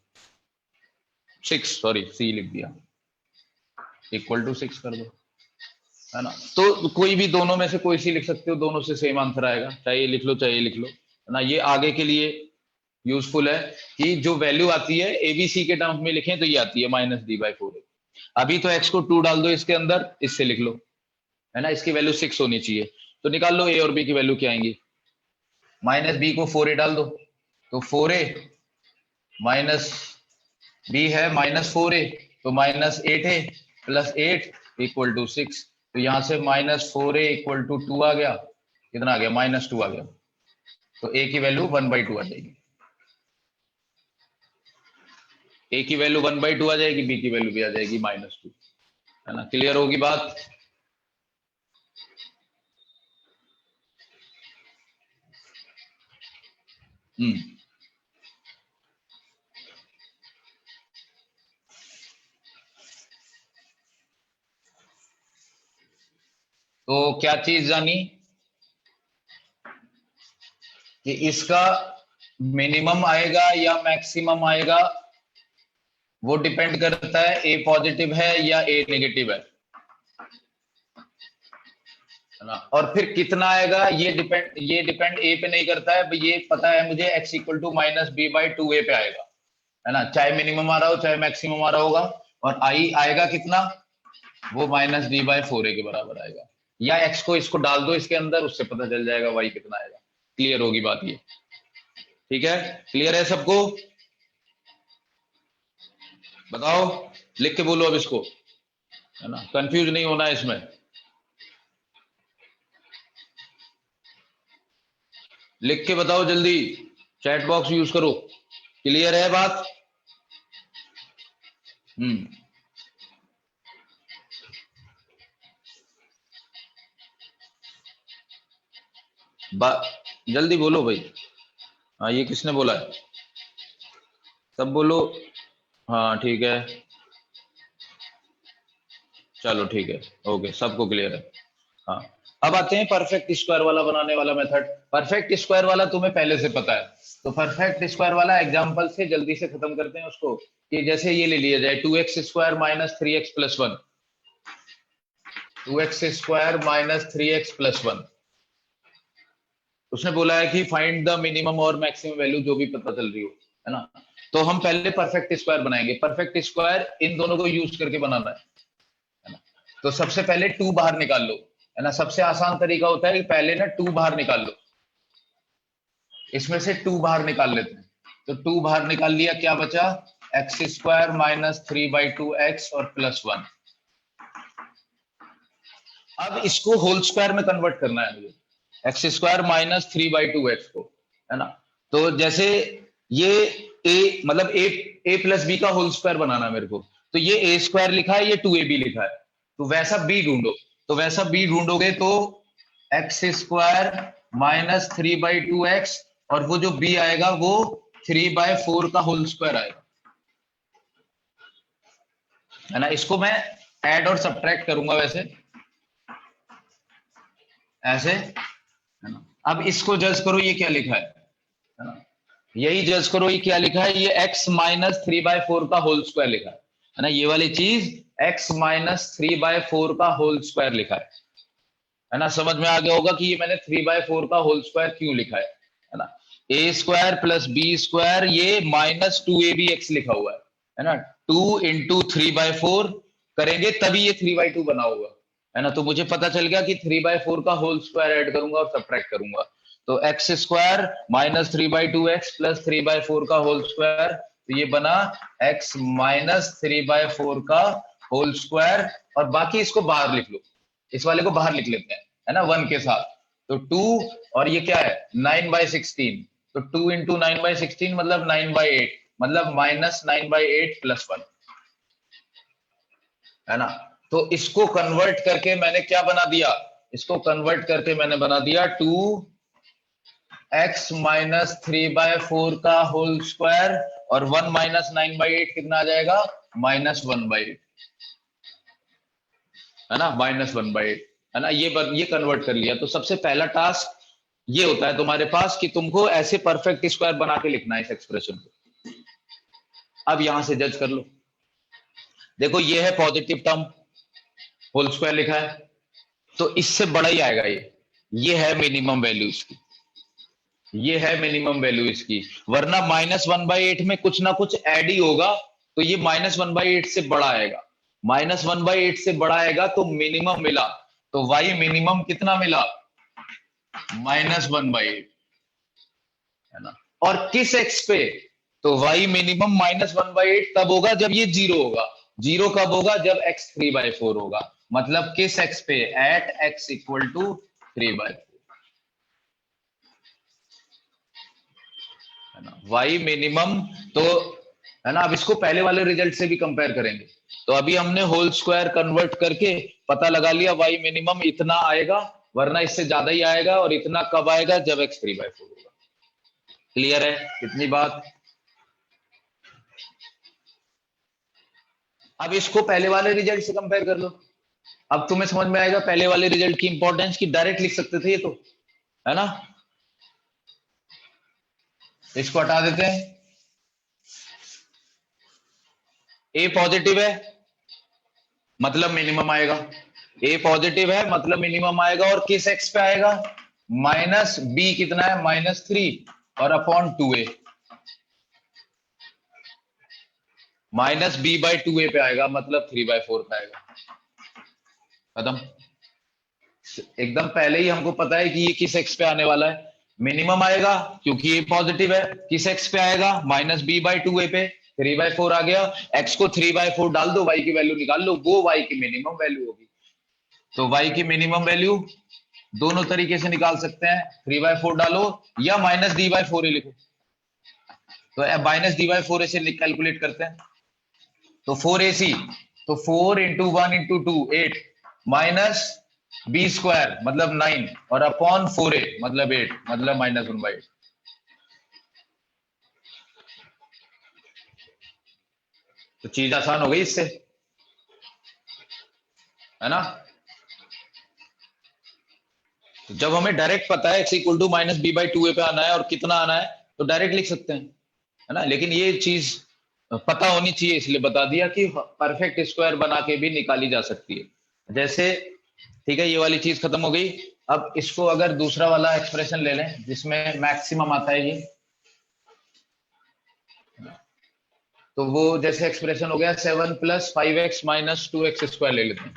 6, सॉरी c लिख दिया, इक्वल टू 6 कर दो, है ना। तो कोई भी दोनों में से कोई सी लिख सकते हो, दोनों से सेम आंसर आएगा, चाहे ये लिख लो चाहे ये लिख लो, है ना। ये आगे के लिए यूजफुल है कि जो वैल्यू आती है एबीसी के टर्म्स में लिखें तो ये आती है -d/4। अभी तो x को 2 डाल दो इसके अंदर, इससे लिख लो, है ना। इसकी वैल्यू 6 होनी चाहिए, तो निकाल लो a और b की वैल्यू क्या आएंगी। -b को 4a डाल दो, तो 4a माइनस b है -4a, तो -8a प्लस 8 इक्वल टू 6। तो यहां से -4a इक्वल टू 2 आ गया, कितना आ गया? -2 आ गया। तो a की वैल्यू 1/2 आ जाएगी, a की वैल्यू 1/2 आ जाएगी, b की वैल्यू भी आ जाएगी -2, है ना। क्लियर होगी बात? हम्म। तो क्या चीज जानी कि इसका मिनिमम आएगा या मैक्सिमम आएगा, वो डिपेंड करता है ए पॉजिटिव है या ए नेगेटिव है ना। और फिर कितना आएगा ये डिपेंड ए पे नहीं करता है, ये पता है मुझे x इक्वल टू -b/2a पे आएगा, है ना। चाहे मिनिमम आ रहा हो चाहे मैक्सिमम आ रहा होगा, और आई आएगा कितना? वो -d/4a के बराबर आएगा। या x को इसको डाल दो इसके अंदर, उससे पता चल जाएगा y कितना आएगा। क्लियर होगी बात ये? ठीक है, क्लियर है सबको? बताओ, लिख के बोलो अब इसको, है ना, कंफ्यूज नहीं होना है इसमें। लिख के बताओ जल्दी, चैट बॉक्स यूज करो। क्लियर है बात? हम्म। जल्दी बोलो भाई। हाँ, ये किसने बोला है? सब बोलो। हाँ ठीक है, चलो ठीक है, ओके, सबको क्लियर है। हाँ, अब आते हैं परफेक्ट स्क्वायर वाला बनाने वाला मेथड। परफेक्ट स्क्वायर वाला तुम्हें पहले से पता है, तो परफेक्ट स्क्वायर वाला एग्जांपल से जल्दी से खत्म करते हैं उसको। कि जैसे ये ले लिया जाए 2x² minus 3x plus 1, 2x² minus 3x plus 1। उसने बोला है कि फाइंड द मिनिमम और मैक्सिमम वैल्यू जो भी पता चल रही हो, है ना। तो हम पहले परफेक्ट स्क्वायर बनाएंगे। परफेक्ट स्क्वायर इन दोनों को यूज करके बनाना है ना। तो सबसे पहले 2 बाहर निकाल लो, है ना। सबसे आसान तरीका होता है कि पहले ना 2 बाहर निकाल लो, इसमें से 2 बाहर निकाल लेते हैं। तो 2 बाहर निकाल लिया, क्या बचा? x² माइनस 3/2x और प्लस 1। अब इसको होल स्क्वायर में कन्वर्ट करना है मुझे, x² माइनस 3/2x को, है ना। तो जैसे ये ए मतलब ए प्लस बी का होल स्क्वायर बनाना मेरे को, तो ये ए स्क्वायर लिखा है, ये 2ab लिखा है, तो वैसा बी ढूंढो। तो वैसा बी ढूंढोगे तो एक्स स्क्वायर माइनस 3/2x, और वो जो बी आएगा वो 3/4 का होल स्क्वायर आएगा, है ना। इसको मैं ऐड और सब्ट्रैक्ट करूंगा वैसे, ऐसे, है ना। अब इसको जज करो, ये क्या लिखा है ना, यही जज करो ये क्या लिखा है, ये x माइनस 3/4 का होल स्क्वायर लिखा है ना, ये वाली चीज x माइनस 3/4 का होल स्क्वायर लिखा है ना। समझ में आ गया होगा कि ये मैंने 3/4 का होल स्क्वायर क्यों लिखा है ना। ए स्क्वायर प्लस बी स्क्वायर, ये माइनस 2abx लिखा हुआ है ना। 2 इंटू 3/4 करेंगे तभी ये 3/2 बना होगा, है ना। तो मुझे पता चल गया कि 3/4 का होल स्क्वायर ऐड करूंगा और सब्ट्रैक्ट करूंगा, तो x square minus 3/2x plus 3/4 का होल स्क्वायर, तो ये बना x माइनस 3/4 का होल स्क्वायर, और बाकी इसको बाहर लिख लो, इस वाले को बाहर लिख लेते हैं, है ना, 1 के साथ। तो 2, और ये क्या है 9/16, तो 2 इंटू 9/16 मतलब 9/8, मतलब माइनस 9/8 प्लस 1, है ना। तो इसको कन्वर्ट करके मैंने क्या बना दिया, इसको कन्वर्ट करके मैंने बना दिया 2x माइनस 3/4 का होल स्क्वायर, और 1 माइनस 9/8 कितना आ जाएगा, -1/8, है ना, -1/8, है ना। ये कन्वर्ट कर लिया। तो सबसे पहला टास्क ये होता है तुम्हारे पास कि तुमको ऐसे परफेक्ट स्क्वायर बना के लिखना है इस एक्सप्रेशन को। अब यहां से जज कर लो, देखो ये है पॉजिटिव टर्म, होल स्क्वायर लिखा है, तो इससे बड़ा ही आएगा ये है मिनिमम वैल्यू इसकी, ये है मिनिमम वैल्यू इसकी, वरना -1/8 में कुछ ना कुछ ऐड ही होगा, तो ये -1/8 से बड़ा आएगा, -1/8 से बड़ा आएगा तो मिनिमम मिला, तो y मिनिमम कितना मिला, -1/8, है ना। और किस x पे, तो y मिनिमम -1/8 तब होगा जब ये 0 होगा, 0 कब होगा, जब x 3/4 होगा, मतलब किस x पे, एट x इक्वल टू 3/4, है ना, y मिनिमम। तो है ना, अब इसको पहले वाले रिजल्ट से भी कंपेयर करेंगे, तो अभी हमने होल स्क्वायर कन्वर्ट करके पता लगा लिया y मिनिमम इतना आएगा, वरना इससे ज्यादा ही आएगा, और इतना कब आएगा, जब x 3/4 होगा। क्लियर है इतनी बात। अब इसको पहले वाले रिजल्ट से कंपेयर कर लो, अब तुम्हें समझ में आएगा पहले वाले रिजल्ट की इंपॉर्टेंस, की डायरेक्ट लिख सकते थे ये तो, है ना। इसको हटा देते हैं, ए पॉजिटिव है मतलब मिनिमम आएगा, ए पॉजिटिव है मतलब मिनिमम आएगा, और किस एक्स पे आएगा, माइनस बी कितना है, -3 और अपॉन 2a, -b/2a पे आएगा, मतलब 3/4 पे आएगा, खत्म। एकदम पहले ही हमको पता है कि ये किस एक्स पे आने वाला है, मिनिमम आएगा क्योंकि ये पॉजिटिव है, किस एक्स पे आएगा, -b/2a पे, 3/4 आ गया, x को 3/4 डाल दो, y की वैल्यू निकाल लो, वो y की मिनिमम वैल्यू होगी। तो y की मिनिमम वैल्यू दोनों तरीके से निकाल सकते हैं, 3/4 डालो या -d/4 लिखो, तो -d/4 से कैलकुलेट करते हैं, तो 4ac, तो 4 into 1 into 2 8, minus b square मतलब 9, और अपॉन 4a मतलब 8, मतलब -1/8। तो चीज आसान हो गई इससे, है ना। तो जब हमें डायरेक्ट पता है x इक्वल टू -b/2a पे आना है और कितना आना है, तो डायरेक्ट लिख सकते हैं, है ना। लेकिन ये चीज पता होनी चाहिए, इसलिए बता दिया कि परफेक्ट स्क्वायर बना के भी निकाली जा सकती है, जैसे, ठीक है, ये वाली चीज खत्म हो गई। अब इसको अगर दूसरा वाला एक्सप्रेशन ले लें जिसमें मैक्सिमम आता है ये, तो वो जैसे एक्सप्रेशन हो गया 7 + 5x - 2x² ले लेते हैं।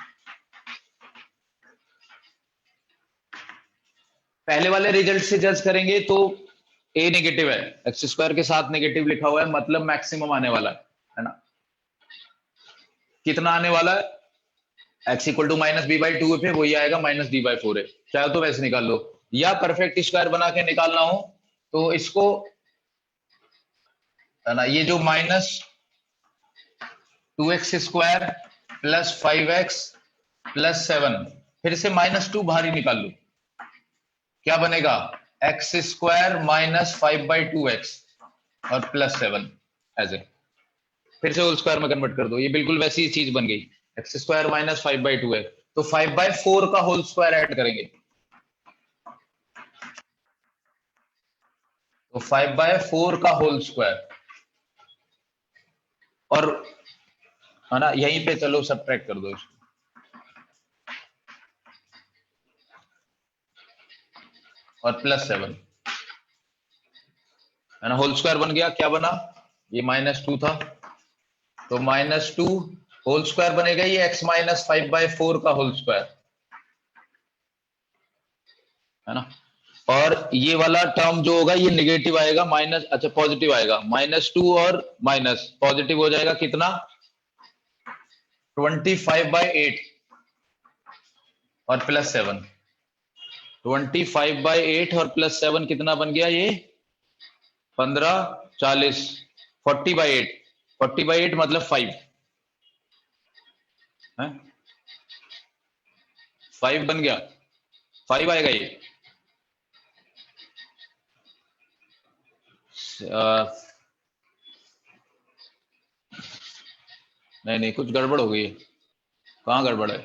पहले वाले रिजल्ट से जज करेंगे तो a नेगेटिव है, x² के साथ नेगेटिव लिखा हुआ है, मतलब मैक्सिमम आने वाला है ना। कितना आने वाला है, x इक्वल टू -b/2 पे वही आएगा, -d/4 है, चाहे तो वैसे निकाल लो, या परफेक्ट स्क्वायर बना के निकालना हो तो इसको है ना, ये जो -2x² प्लस 5x प्लस 7, फिर से -2 बाहर ही निकाल लो, क्या बनेगा, x² माइनस 5/2x और प्लस 7 ऐसे, फिर से होल स्क्वायर में कन्वर्ट कर दो, ये बिल्कुल वैसी ही चीज बन गई, x² माइनस 5/2x, तो 5/4 का होल स्क्वायर ऐड करेंगे, तो 5/4 का होल स्क्वायर, और है ना, यहीं पे चलो सब्ट्रैक्ट कर दो इसको, और प्लस 7, है ना, होल स्क्वायर बन गया, क्या बना, ये -2 था, तो -2 होल स्क्वायर बनेगा, ये x माइनस 5/4 का होल स्क्वायर, है ना, और ये वाला टर्म जो होगा ये नेगेटिव आएगा, माइनस, अच्छा पॉजिटिव आएगा, -2 और माइनस पॉजिटिव हो जाएगा, कितना, 25/8 और प्लस 7, 25/8 और प्लस 7 कितना बन गया, ये 15, 40, 40/8, 40/8 मतलब 5 है, 5 बन गया, 5 आएगा ये, नहीं नहीं, कुछ गड़बड़ हो गई है, कहाँ गड़बड़ है,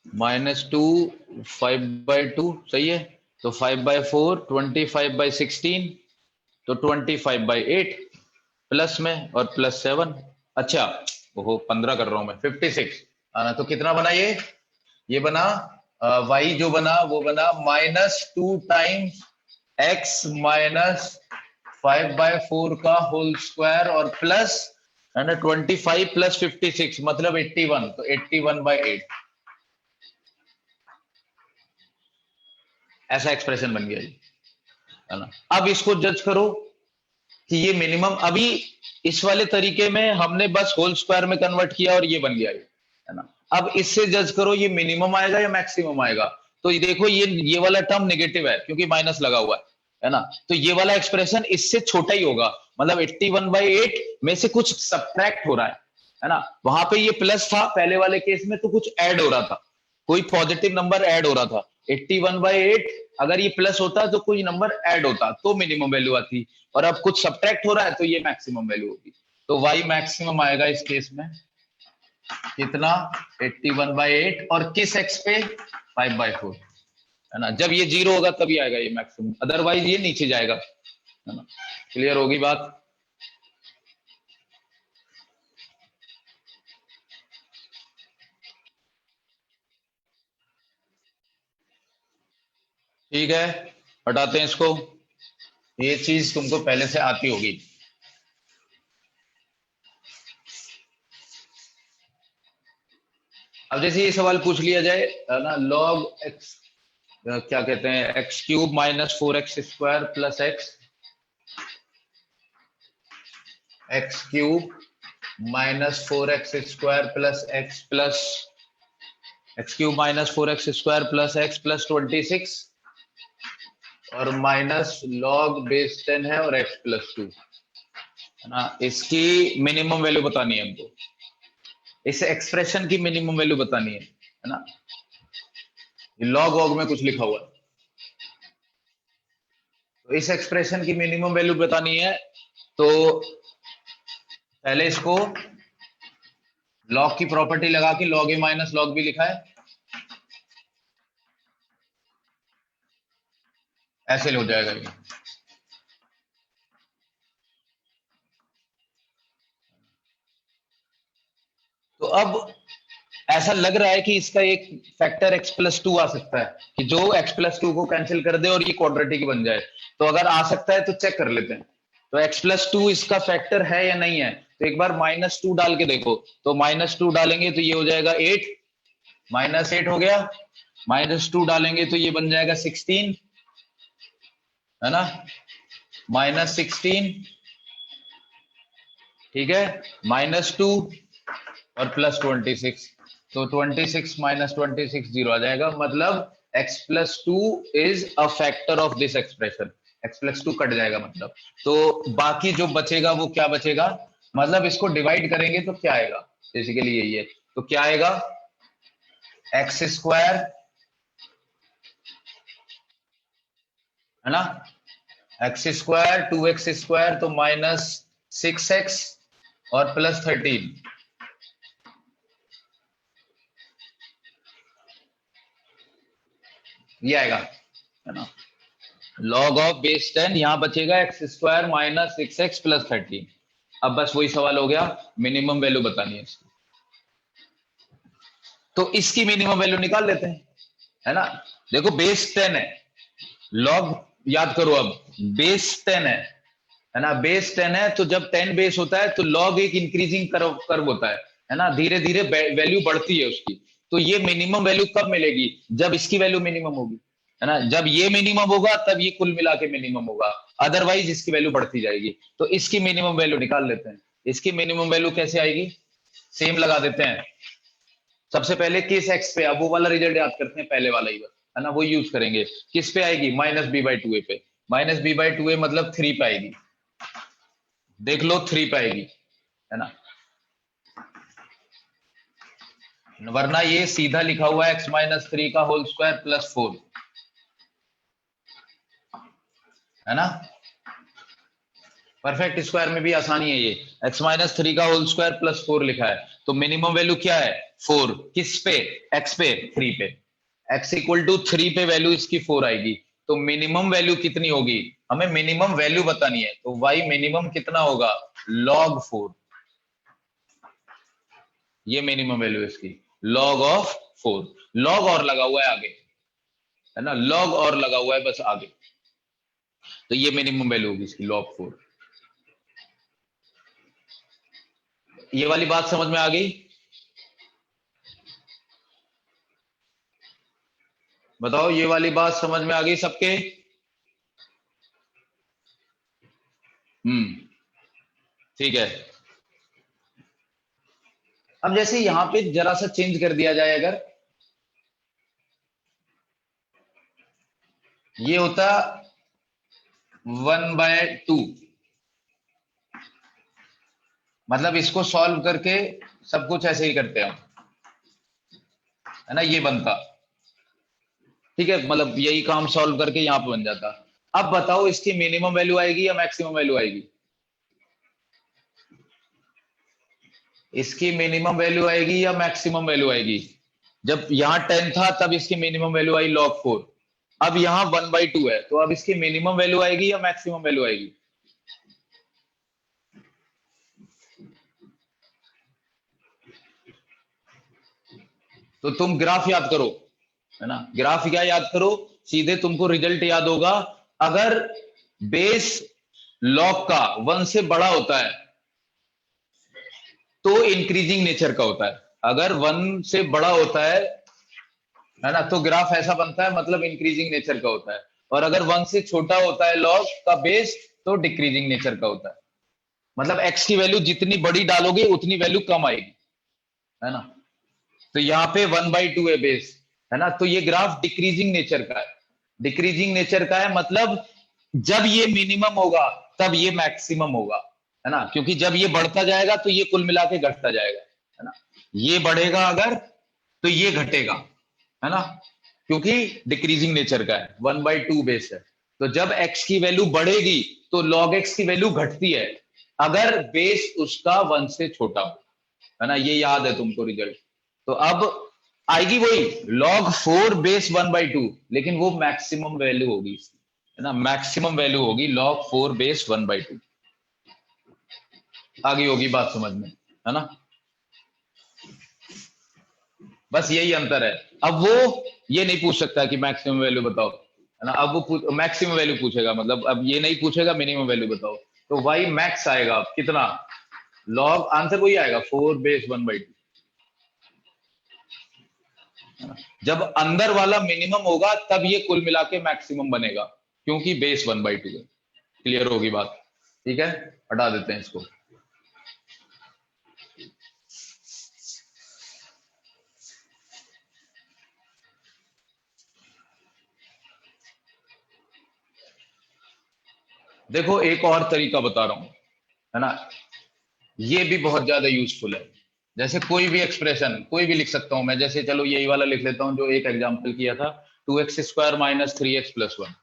-2 5/2 सही है, तो 5/4 25/16, तो 25/8 प्लस में और प्लस 7, अच्छा वो 15 कर रहा हूं मैं, 56 आना, तो कितना बना ये बना y जो बना वो बना -2 टाइम्स x माइनस 5/4 का होल स्क्वायर और प्लस, है ना, 25 प्लस 56 मतलब 81, तो 81/8, ऐसा एक्सप्रेशन बन गया ये, है ना। अब इसको जज करो कि ये मिनिमम, अभी इस वाले तरीके में हमने बस होल स्क्वायर में कन्वर्ट किया और ये बन गया ये, है ना, अब इससे जज करो ये मिनिमम आएगा या मैक्सिमम आएगा, तो ये देखो ये वाला टर्म नेगेटिव है क्योंकि माइनस लगा हुआ है ना, तो ये वाला एक्सप्रेशन इससे छोटा ही होगा, मतलब 81/8 में से कुछ सब्ट्रैक्ट हो रहा है ना, वहां पे ये प्लस था पहले वाले केस में, तो कुछ ऐड हो रहा था, कोई पॉजिटिव नंबर ऐड हो रहा था, 81/8 अगर ये प्लस होता तो कोई नंबर ऐड होता तो मिनिमम वैल्यू आती, और अब कुछ सब्ट्रैक्ट हो रहा है तो ये मैक्सिमम वैल्यू होगी, तो y मैक्सिमम आएगा इस केस में, कितना, 81/8 और किस x पे, 5/4, है ना, जब ये 0 होगा तभी आएगा ये मैक्सिमम, अदरवाइज ये नीचे जाएगा, है ना, क्लियर होगी बात, ठीक है, हटाते हैं इसको, ये चीज तुमको पहले से आती होगी, अब जैसे ये सवाल पूछ लिया जाए, है ना, log x, क्या कहते हैं, x³ minus 4x² plus x³ minus 4x² plus x plus x³ minus 4x² plus x plus 26 और माइनस लॉग बेस 10 है और x प्लस 2, है ना, इसकी मिनिमम वैल्यू बतानी है हमको, इस एक्सप्रेशन की मिनिमम वैल्यू बतानी है ना, लॉग वॉग में कुछ लिखा हुआ है, तो इस एक्सप्रेशन की मिनिमम वैल्यू बतानी है, तो पहले इसको लॉग की प्रॉपर्टी लगा के log a minus log b लिखा है, ऐसे हो जाएगा ये, तो अब ऐसा लग रहा है कि इसका एक फैक्टर x प्लस 2 आ सकता है, कि जो x प्लस 2 को कैंसिल कर दे और ये क्वाड्रेटिक बन जाए, तो अगर आ सकता है तो चेक कर लेते हैं, तो x प्लस 2 इसका फैक्टर है या नहीं है, तो एक बार -2 डाल के देखो, तो -2 डालेंगे तो ये हो जाएगा 8, -8 हो गया, -2 डालेंगे तो ये बन जाएगा 16, है ना, -16, ठीक है, -2 और प्लस 26, तो 26 माइनस 26 0 आ जाएगा, मतलब x plus two is a factor of this expression, x plus two cut जाएगा मतलब, तो बाकी जो बचेगा वो क्या बचेगा, मतलब इसको डिवाइड करेंगे तो क्या आएगा, बेसिकली यही है, तो क्या आएगा एक्स स्क्वायर, है ना, एक्स स्क्वायर 2x स्क्वायर तो माइनस 6x और प्लस 13, ये आएगा, है ना, लॉग ऑफ बेस 10, यहां बचेगा x square minus 6x plus 13। अब बस वही सवाल हो गया, मिनिमम वैल्यू बतानी है इसकी, तो इसकी मिनिमम वैल्यू निकाल लेते हैं, है ना। देखो बेस 10 है, लॉग याद करो, अब बेस 10 है ना, बेस 10 है, तो जब 10 बेस होता है तो लॉग एक इंक्रीजिंग कर्व होता है ना, धीरे धीरे वैल्यू बढ़ती है उसकी, तो ये मिनिमम वैल्यू कब मिलेगी, जब इसकी वैल्यू मिनिमम होगी, है ना, जब ये मिनिमम होगा तब ये कुल मिला के मिनिमम होगा, अदरवाइज इसकी वैल्यू बढ़ती जाएगी, तो इसकी मिनिमम वैल्यू निकाल लेते हैं। इसकी मिनिमम वैल्यू कैसे आएगी, सेम लगा देते हैं, सबसे पहले किस एक्स पे, अब वो वाला रिजल्ट याद करते हैं, पहले वाला ही बस, है ना, वो यूज करेंगे, किस पे आएगी, minus b by two a पे, माइनस बी बाई टू ए मतलब 3 पे आएगी, देख लो 3 पे आएगी, है ना, वरना ये सीधा लिखा हुआ है एक्स माइनस 3 का होल स्क्वायर प्लस 4, है ना, परफेक्ट स्क्वायर में भी आसानी है, ये एक्स माइनस 3 का होल स्क्वायर प्लस 4 लिखा है, तो मिनिमम वैल्यू क्या है 4, किस पे, एक्स पे, 3 पे, एक्स इक्वल टू 3 पे वैल्यू इसकी 4 आएगी, तो मिनिमम वैल्यू कितनी होगी, हमें मिनिमम वैल्यू बतानी है, तो वाई मिनिमम कितना होगा, लॉग 4, ये मिनिमम वैल्यू इसकी, लॉग ऑफ 4, लॉग और लगा हुआ है आगे, है ना, लॉग और लगा हुआ है बस आगे, तो ये मिनिमम वैल्यू होगी इसकी लॉग 4, ये वाली बात समझ में आ गई, बताओ ये वाली बात समझ में आ गई सबके, ठीक है। अब जैसे यहां पे जरा सा चेंज कर दिया जाए, अगर ये होता 1/2, मतलब इसको सॉल्व करके सब कुछ ऐसे ही करते हैं, है ना, ये बनता, ठीक है, मतलब यही काम सॉल्व करके यहां पे बन जाता। अब बताओ इसकी मिनिमम वैल्यू आएगी या मैक्सिमम वैल्यू आएगी, इसकी मिनिमम वैल्यू आएगी या मैक्सिमम वैल्यू आएगी, जब यहां 10 था तब इसकी मिनिमम वैल्यू आई log 4, अब यहां 1/2 है, तो अब इसकी मिनिमम वैल्यू आएगी या मैक्सिमम वैल्यू आएगी, तो तुम ग्राफ याद करो, है ना, ग्राफ क्या याद करो, सीधे तुमको रिजल्ट याद होगा, अगर बेस लॉग का 1 से बड़ा होता है तो इंक्रीजिंग नेचर का होता है, अगर 1 से बड़ा होता है ना, तो ग्राफ ऐसा बनता है, मतलब इंक्रीजिंग नेचर का होता है, और अगर 1 से छोटा होता है लॉग का बेस तो डिक्रीजिंग नेचर का होता है, मतलब एक्स की वैल्यू जितनी बड़ी डालोगे उतनी वैल्यू कम आएगी, है ना, तो यहाँ पे 1/2 है बेस, है ना, तो ये ग्राफ डिक्रीजिंग नेचर का है, डिक्रीजिंग नेचर का है, मतलब जब ये मिनिमम होगा तब ये मैक्सिमम होगा, है ना, क्योंकि जब ये बढ़ता जाएगा तो ये कुल मिला के घटता जाएगा, है ना, ये बढ़ेगा अगर तो ये घटेगा, है ना, क्योंकि डिक्रीजिंग नेचर का है, 1/2 बेस है, तो जब x की वैल्यू बढ़ेगी तो log x की वैल्यू घटती है, अगर बेस उसका 1 से छोटा हो, है ना, ये याद है तुमको रिजल्ट, तो अब आएगी वही log 4 बेस 1/2, लेकिन वो मैक्सिमम वैल्यू होगी, है ना, मैक्सिमम वैल्यू होगी log 4 बेस 1/2, आगे होगी बात समझ में, है ना, बस यही अंतर है, अब वो ये नहीं पूछ सकता कि मैक्सिमम वैल्यू बताओ, है ना, अब वो मैक्सिमम वैल्यू पूछेगा, मतलब अब ये नहीं पूछेगा मिनिमम वैल्यू बताओ, तो वाई मैक्स आएगा कितना, लॉग आंसर वही आएगा 4 बेस 1/2, जब अंदर वाला मिनिमम होगा तब ये कुल मिला के मैक्सिमम बनेगा, क्योंकि बेस 1/2 है, क्लियर होगी बात, ठीक है, हटा देते हैं इसको। देखो एक और तरीका बता रहा हूं, है ना, ये भी बहुत ज्यादा यूजफुल है। जैसे कोई भी एक्सप्रेशन कोई भी लिख सकता हूं मैं, जैसे चलो यही वाला लिख लेता हूं जो एक एग्जांपल किया था, 2x² माइनस 3x प्लस 1,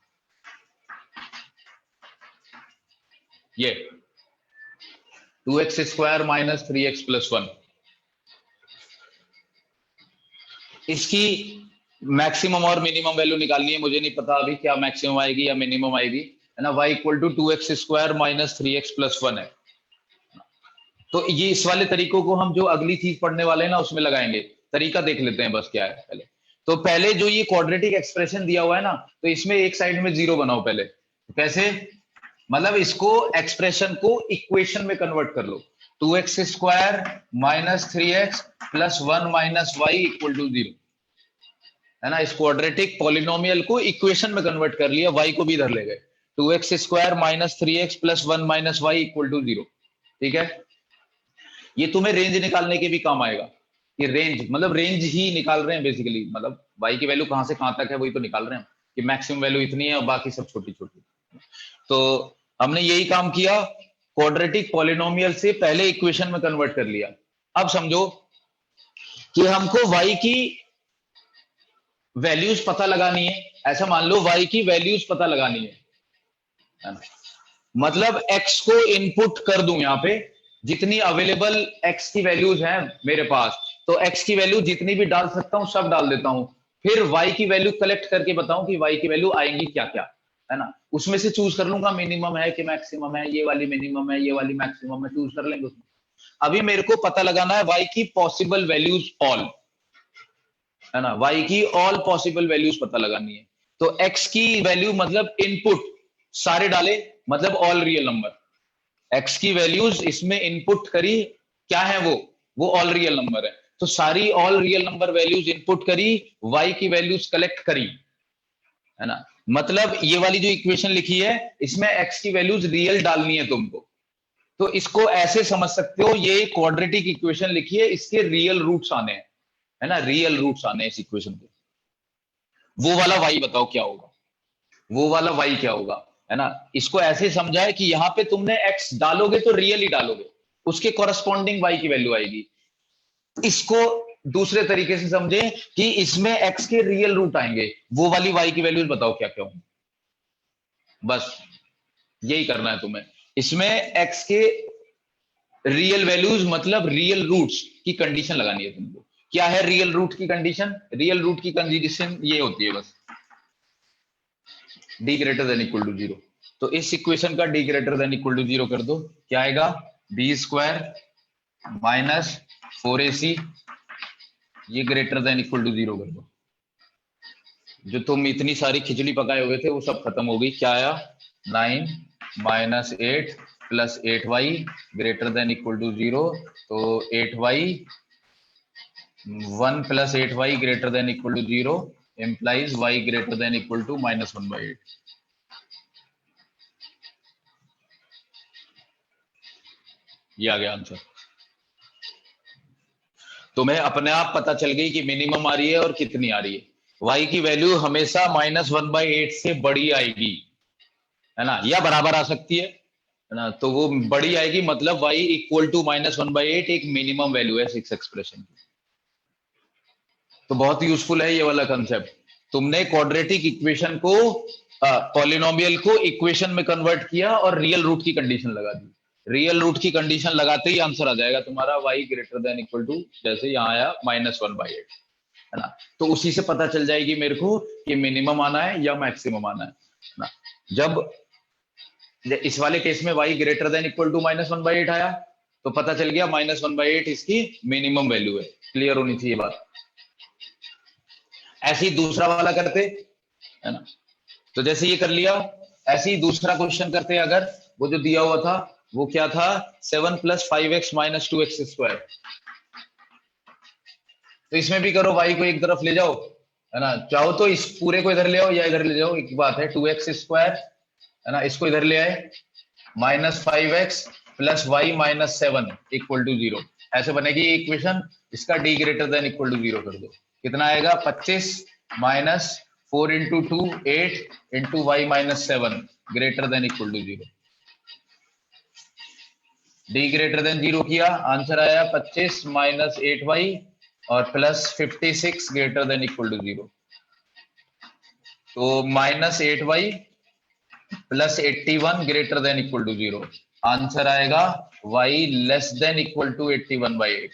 ये 2x² माइनस 3x प्लस 1, इसकी मैक्सिमम और मिनिमम वैल्यू निकालनी है। मुझे नहीं पता अभी क्या मैक्सिमम आएगी या मिनिमम आएगी, है ना। y equal to 2x² minus 3x plus 1 है। तो ये इस वाले तरीकों को हम जो अगली चीज पढ़ने वाले हैं ना उसमें लगाएंगे। तरीका देख लेते हैं बस क्या है पहले। तो पहले जो ये क्वाड्रेटिक एक्सप्रेशन दिया हुआ है ना, तो इसमें एक साइड में जीरो बनाओ पहले। कैसे? मतलब इसको एक्सप्रेशन को इक्वेशन में कन्वर्ट कर लो। 2x² minus 3x plus 1 minus y equal to 0, है ना। इस क्वाड्रेटिक पॉलिनोमियल को इक्वेशन में कन्वर्ट कर लिया, y को भी इधर ले गए। 2x² minus 3x plus 1 minus y equal to 0, ठीक है। ये तुम्हें रेंज निकालने के भी काम आएगा। ये रेंज मतलब रेंज ही निकाल रहे हैं बेसिकली, मतलब y की वैल्यू कहां से कहां तक है वही तो निकाल रहे हैं कि मैक्सिमम वैल्यू इतनी है और बाकी सब छोटी छोटी। तो हमने यही काम किया, क्वाड्रेटिक पॉलिनोमियल से पहले इक्वेशन में कन्वर्ट कर लिया। अब समझो कि हमको y की वैल्यूज पता लगानी है। ऐसा मान लो y की वैल्यूज पता लगानी है ना। मतलब x को इनपुट कर दूं यहाँ पे, जितनी अवेलेबल x की वैल्यूज हैं मेरे पास, तो x की वैल्यू जितनी भी डाल सकता हूं सब डाल देता हूं। फिर y की वैल्यू कलेक्ट करके बताऊं कि y की वैल्यू आएंगी क्या क्या, है ना। उसमें से चूज कर लूंगा मिनिमम है कि मैक्सिमम है, ये वाली मिनिमम है ये वाली मैक्सिमम है, चूज कर लेंगे उसमें। अभी मेरे को पता लगाना है y की पॉसिबल वैल्यूज ऑल, है ना। y की ऑल पॉसिबल वैल्यूज पता लगानी है। तो x की वैल्यू मतलब इनपुट सारे डाले, मतलब ऑल रियल नंबर। x की वैल्यूज इसमें इनपुट करी, क्या है वो ऑल रियल नंबर है। तो सारी all real number values input करी, y की वैल्यूज कलेक्ट करी, है ना। मतलब ये वाली जो इक्वेशन लिखी है इसमें x की वैल्यूज रियल डालनी है तुमको। तो इसको ऐसे समझ सकते हो, ये क्वाड्रेटिक इक्वेशन लिखी है, इसके रियल रूट्स आने हैं, है ना। रियल रूट्स आने हैं इस इक्वेशन के। वो वाला y बताओ क्या होगा, वो वाला y क्या होगा, है ना। इसको ऐसे समझा है कि यहाँ पे तुमने x डालोगे तो रियल ही डालोगे, उसके कॉरस्पॉन्डिंग y की वैल्यू आएगी। इसको दूसरे तरीके से समझे कि इसमें x के रियल रूट आएंगे, वो वाली y की वैल्यूज बताओ क्या क्या होंगी। बस यही करना है तुम्हें। इसमें x के रियल वैल्यूज मतलब रियल रूट्स की कंडीशन लगानी है तुमको। क्या है रियल रूट की कंडीशन? रियल रूट की कंडीशन ये होती है बस, d greater than equal to 0। तो इस इक्वेशन का d greater than equal to 0 कर दो, क्या आएगा? b² माइनस 4ac ये ग्रेटर देन इक्वल टू 0 कर दो। जो तुम इतनी सारी खिचड़ी पकाए हुए थे वो सब खत्म हो गई। क्या आया? 9 minus 8 plus 8y greater than equal to 0। तो 8y 1 plus 8y greater than equal to 0 implies y greater than equal to -1/8। ये आ गया आंसर। तुम्हें अपने आप पता चल गई कि मिनिमम आ रही है और कितनी आ रही है। y की वैल्यू हमेशा -1/8 से बड़ी आएगी, है ना, या बराबर आ सकती है ना। तो वो बड़ी आएगी मतलब y इक्वल टू -1/8 एक मिनिमम वैल्यू है इस एक्सप्रेशन की। तो बहुत यूजफुल है ये वाला कंसेप्ट। तुमने क्वाड्रेटिक इक्वेशन को पॉलिनोमियल को इक्वेशन में कन्वर्ट किया और रियल रूट की कंडीशन लगा दी। रियल रूट की कंडीशन लगाते ही आंसर आ जाएगा तुम्हारा y greater than equal to, जैसे यहाँ आया -1/8, है ना। तो उसी से पता चल जाएगी मेरे को कि मिनिमम आना है या मैक्सिमम आना है ना। जब इस वाले केस में y greater than equal to -1/8 आया तो पता चल गया -1/8 इसकी मिनिमम वैल्यू है। क्लियर होनी चाहिए बात। ऐसे ही दूसरा वाला करते, है ना। तो जैसे ये कर लिया, ऐसे ही दूसरा क्वेश्चन करते हैं। अगर वो जो दिया हुआ था वो क्या था? 7 + 5x - 2x²। तो इसमें भी करो, y को एक तरफ ले जाओ, है ना। चाहो तो इस पूरे को इधर ले आओ या इधर ले जाओ, एक बात है। 2x², है ना, इसको इधर ले आए, -5x + y - 7 इक्वल टू 0। ऐसे बनेगी इक्वेशन। इसका d greater than equal to 0 कर दो। कितना आएगा? 25 - 4 × 2 8 × y - 7 greater than equal to 0। D greater than 0 किया, आंसर आया 25 माइनस 8y और plus 56 greater than equal to 0। तो minus 8y plus 81 greater than equal to 0। Answer आएगा y less than equal to 81/8।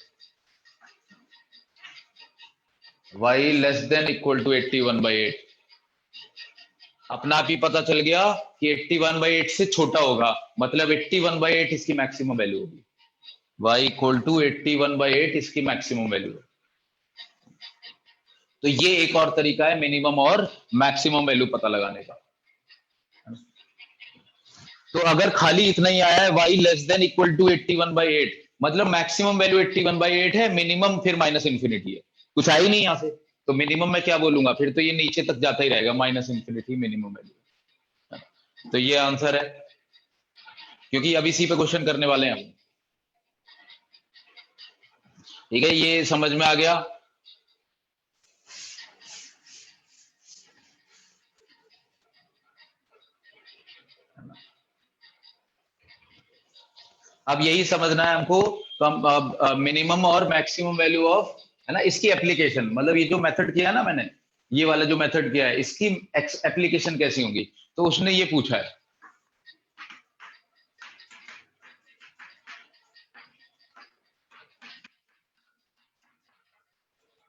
y less than equal to 81/8। अपना आप ही पता चल गया कि 81/8 से छोटा होगा, मतलब 81/8 इसकी मैक्सिमम वैल्यू होगी। y इक्वल टू 81/8 इसकी मैक्सिमम वैल्यू। तो ये एक और तरीका है मिनिमम और मैक्सिमम वैल्यू पता लगाने का। तो अगर खाली इतना ही आया है y less than equal to 81/8, मतलब मैक्सिमम वैल्यू 81/8 है, मिनिमम फिर माइनस इंफिनिटी है, कुछ आई नहीं यहां से, तो मिनिमम में क्या बोलूंगा, फिर तो ये नीचे तक जाता ही रहेगा, माइनस इंफिनिटी मिनिमम वैल्यू। तो ये आंसर है, क्योंकि अब इसी पे क्वेश्चन करने वाले हैं हम। ठीक है, ये समझ में आ गया। अब यही समझना है हमको, मिनिमम और मैक्सिमम वैल्यू ऑफ, है ना, इसकी एप्लीकेशन, मतलब ये जो मेथड किया है ना मैंने, ये वाला जो मेथड किया है, इसकी एप्लीकेशन कैसी होंगी, तो उसने ये पूछा है।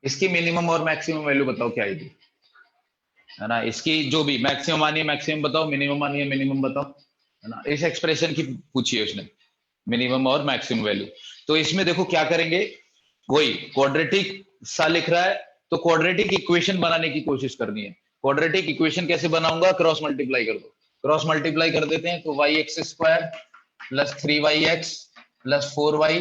इसकी मिनिमम और मैक्सिमम वैल्यू बताओ क्या आएगी, है ना, इसकी जो भी मैक्सिमम आनी है मैक्सिमम बताओ, मिनिमम आनी है मिनिमम बताओ, है ना, इस एक्सप्रेशन की पूछी है उसने, मिनिमम और मैक्सिमम वैल्यू। तो इसमें देखो क्या करेंगे, वही क्वाड्रेटिक सा लिख रहा है, तो क्वाड्रेटिक इक्वेशन बनाने की कोशिश करनी है। क्वाड्रेटिक इक्वेशन कैसे बनाऊंगा, क्रॉस मल्टीप्लाई कर दो, क्रॉस मल्टीप्लाई कर देते हैं, तो y x square plus 3y(x) plus 4y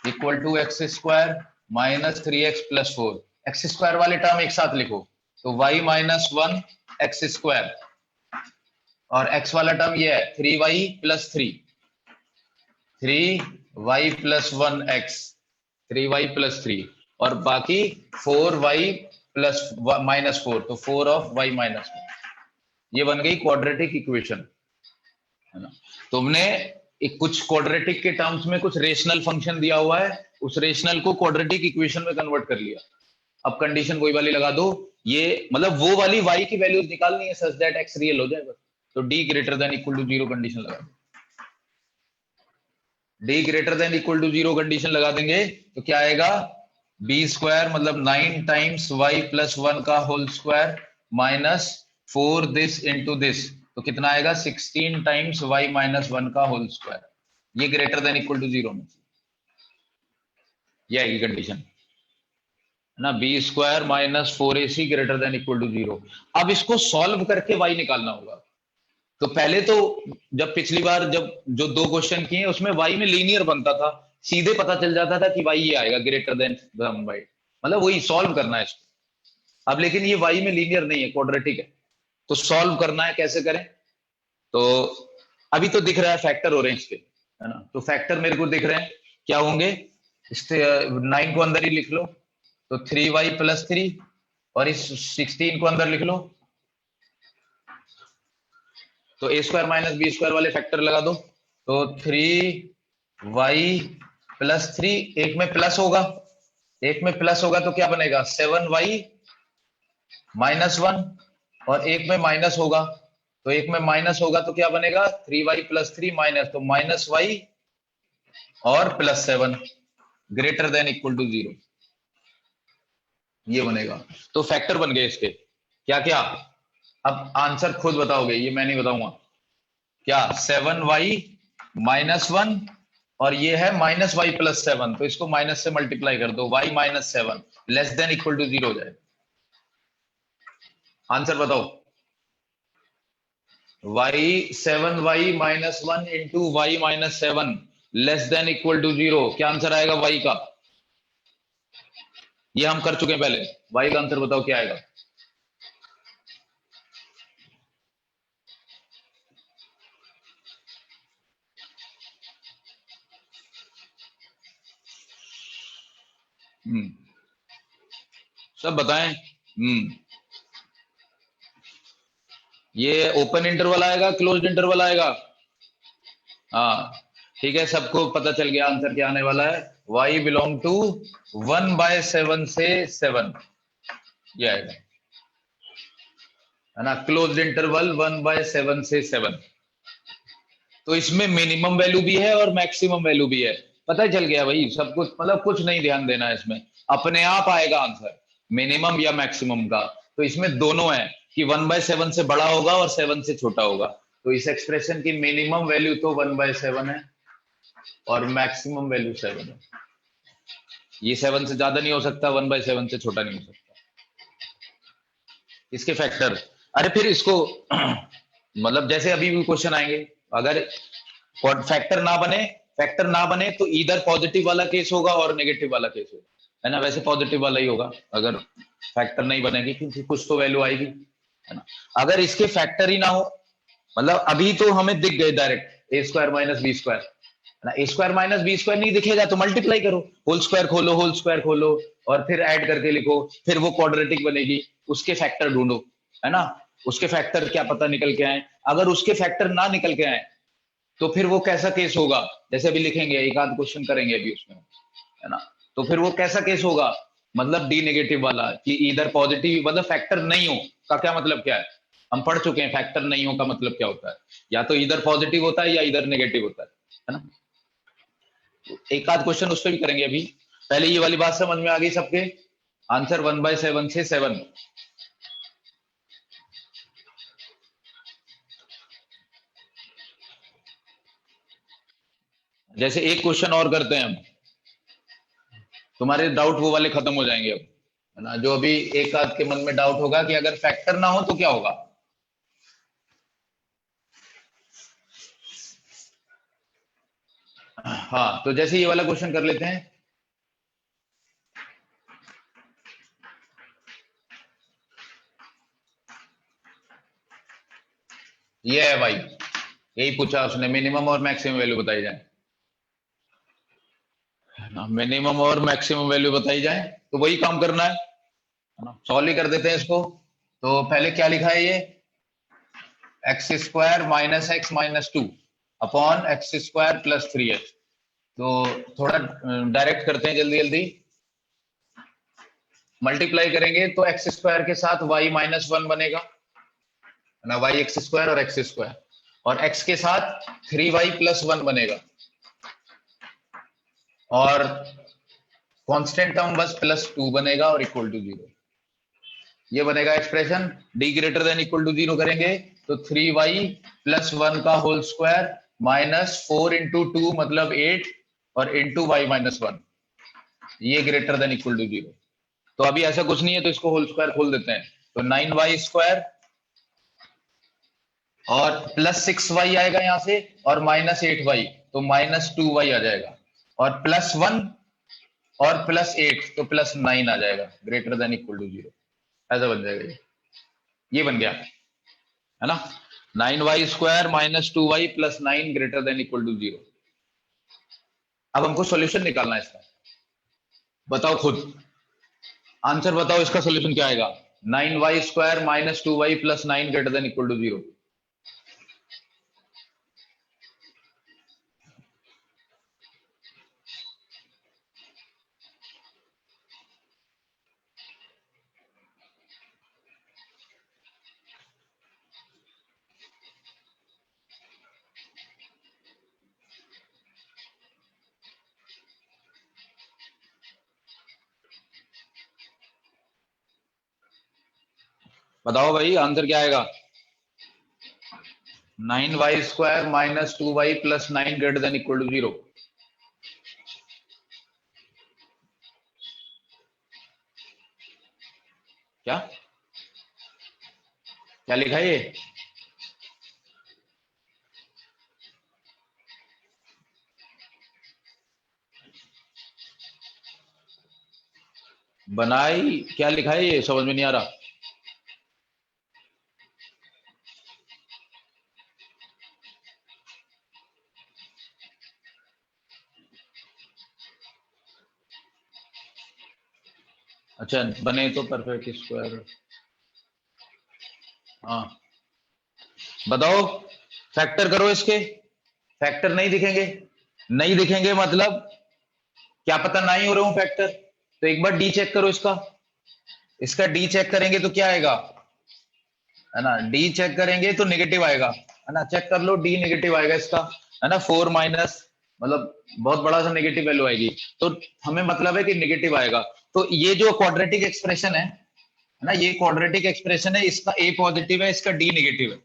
equal to x square minus 3x plus 4। X square वाले टर्म एक साथ लिखो, तो y माइनस 1 एक्स स्क्वायर, और x वाला टर्म ये है 3y plus 3, 3y plus 1x, 3y plus 3, और बाकी 4y प्लस माइनस 4, तो 4 ऑफ y माइनस 1। ये बन गई क्वाड्रेटिक इक्वेशन, है ना। तुमने कुछ क्वाड्रेटिक के टर्म्स में कुछ रेशनल फंक्शन दिया हुआ है, उस रेशनल को क्वाड्रेटिक इक्वेशन में कन्वर्ट कर लिया। अब कंडीशन वही वाली लगा दो, ये मतलब वो वाली y की वैल्यूज निकालनी है सच दैट x रियल हो जाए बस। तो d greater than equal to 0 condition लगा दो, d greater than equal to 0 condition लगा देंगे, तो क्या आएगा, b स्क्वायर मतलब 9 टाइम्स y प्लस 1 का whole square minus 4 this into this, तो कितना आएगा 16 टाइम्स y माइनस 1 का होल स्क्वायर, ये ग्रेटर देन इक्वल टू 0 में ये आएगी कंडीशन, ना, B square minus 4ac greater than equal to 0। अब इसको सॉल्व करके y निकालना होगा। तो पहले तो जब पिछली बार जब जो दो क्वेश्चन किए उसमें y में लीनियर बनता था, सीधे पता चल जाता था कि y ये आएगा ग्रेटर देन y, मतलब वही सॉल्व करना है इसको। अब लेकिन ये y में लीनियर नहीं है, क्वाड्रेटिक है, तो सॉल्व करना है, कैसे करें, तो अभी तो दिख रहा है फैक्टर हो रहे हैं इसके, है ना, तो फैक्टर मेरे को दिख रहे हैं क्या होंगे, 9 को अंदर ही लिख लो, तो 3y प्लस 3, और इस 16 को अंदर लिख लो, तो ए स्क्वायर माइनस बी स्क्वायर वाले फैक्टर लगा दो, तो 3y प्लस 3, एक में प्लस होगा, एक में प्लस होगा तो क्या बनेगा 7y माइनस 1, और एक में माइनस होगा, तो एक में माइनस होगा तो क्या बनेगा 3y प्लस 3 माइनस, तो माइनस y और plus 7 greater than equal to 0, ये बनेगा। तो फैक्टर बन गए इसके, क्या क्या, अब आंसर खुद बताओगे, ये मैं नहीं बताऊंगा, क्या 7y माइनस 1, और ये है माइनस y प्लस 7, तो इसको माइनस से मल्टीप्लाई कर दो, y minus 7 less than equal to 0 हो जाएगा। आंसर बताओ, y minus 1 into y minus 7 less than equal to 0, क्या आंसर आएगा y का, ये हम कर चुके हैं पहले, y का आंसर बताओ क्या आएगा। सब बताएं। ये ओपन इंटरवल आएगा क्लोज्ड इंटरवल आएगा, हाँ, ठीक है, सबको पता चल गया आंसर क्या आने वाला है। y बिलोंग टू 1/7 से 7, ये आएगा, है ना, क्लोज इंटरवल 1/7 से 7। तो इसमें मिनिमम वैल्यू भी है और मैक्सिमम वैल्यू भी है। पता चल गया भाई सब कुछ, मतलब कुछ नहीं ध्यान देना है इसमें, अपने आप आएगा आंसर मिनिमम या मैक्सिमम का। तो इसमें दोनों है कि 1/7 से बड़ा होगा और 7 से छोटा होगा। तो इस एक्सप्रेशन की मिनिमम वैल्यू तो 1/7 है और मैक्सिमम वैल्यू 7 है। ये 7 से ज्यादा नहीं हो सकता, 1/7 से छोटा नहीं हो सकता। इसके फैक्टर, अरे फिर इसको मतलब जैसे अभी भी क्वेश्चन आएंगे, अगर फैक्टर ना बने, फैक्टर ना बने तो इधर पॉजिटिव वाला केस होगा और नेगेटिव वाला केस होगा, है ना। वैसे पॉजिटिव वाला ही होगा अगर फैक्टर नहीं बनेगी, क्योंकि कुछ तो वैल्यू आएगी, है ना। अगर इसके फैक्टर ही ना हो, मतलब अभी तो हमें दिख गए डायरेक्ट a² - b², है ना। a² - b² नहीं दिखेगा तो मल्टीप्लाई करो, होल स्क्वायर खोलो, होल स्क्वायर खोलो और फिर ऐड करके लिखो, फिर वो क्वाड्रेटिक बनेगी। उसके फैक्टर ढूंढो, है ना, उसके फैक्टर क्या पता निकल के आए। अगर उसके फैक्टर ना निकल के आए तो फिर वो कैसा केस होगा, जैसे अभी लिखेंगे, एक आध क्वेश्चन करेंगे अभी उसमें, है ना। तो फिर वो कैसा केस होगा, मतलब डी नेगेटिव वाला, कि इधर पॉजिटिव, मतलब फैक्टर नहीं हो का क्या मतलब क्या है, हम पढ़ चुके हैं फैक्टर नहीं हो का मतलब क्या होता है, या तो इधर पॉजिटिव होता है या इधर नेगेटिव होता है ना। एक आध क्वेश्चन उस पर भी करेंगे अभी। पहले ये वाली बात समझ में आ गई सबके, आंसर 1/7 से 7। जैसे एक क्वेश्चन और करते हैं हम, तुम्हारे डाउट वो वाले खत्म हो जाएंगे अब, है ना। जो अभी एक आध के मन में डाउट होगा कि अगर फैक्टर ना हो तो क्या होगा। हाँ, तो जैसे ये वाला क्वेश्चन कर लेते हैं। ये है भाई, यही पूछा उसने, मिनिमम और मैक्सिमम वैल्यू बताई जाए, मिनिमम और मैक्सिमम वैल्यू बताई जाए, तो वही काम करना है ना। सॉल्व ही कर देते हैं इसको। तो पहले क्या लिखा है ये, x² - x - 2 upon x² + 3x। तो थोड़ा डायरेक्ट करते हैं जल्दी जल्दी। मल्टीप्लाई करेंगे तो x² के साथ y - 1 बनेगा, है ना, y(x² और x², और x के साथ 3y + 1 बनेगा, और कांस्टेंट टर्म बस +2 बनेगा और इक्वल टू 0। ये बनेगा एक्सप्रेशन। d > 0 करेंगे तो 3y + 1 का होल स्क्वायर -4 × 2 मतलब 8 और इंटू y - 1, ये > 0। तो अभी ऐसा कुछ नहीं है तो इसको होल स्क्वायर खोल देते हैं, तो 9y² और +6y आएगा यहाँ से, और -8y, तो -2y आ जाएगा, और +1 और +8 तो +9 आ जाएगा, > 0। ऐसा बन जाएगा ये बन गया, है ना। 9y² - 2y + 9 > 0। अब हमको सॉल्यूशन निकालना है इसका, बताओ खुद, आंसर बताओ इसका सॉल्यूशन क्या आएगा। 9y² - 2y + 9 > 0। बताओ भाई आंसर क्या आएगा। 9y² - 2y + 9 > 0। क्या क्या लिखा है ये, बनाई क्या लिखा है ये, समझ में नहीं आ रहा। अच्छा, बने तो परफेक्ट स्क्वायर, हाँ बताओ, फैक्टर करो इसके, फैक्टर नहीं दिखेंगे, नहीं दिखेंगे मतलब क्या पता ना ही हो रहे हो फैक्टर, तो एक बार डी चेक करो इसका। इसका डी चेक करेंगे तो क्या आएगा, है ना, डी चेक करेंगे तो नेगेटिव आएगा, है ना, चेक कर लो, डी नेगेटिव आएगा इसका, है ना, 4 माइनस मतलब बहुत बड़ा सा नेगेटिव वैल्यू आएगी, तो हमें मतलब है कि नेगेटिव आएगा। तो ये जो क्वाड्रेटिक एक्सप्रेशन है ना, ये क्वाड्रेटिक एक्सप्रेशन है, इसका ए पॉजिटिव है, इसका डी नेगेटिव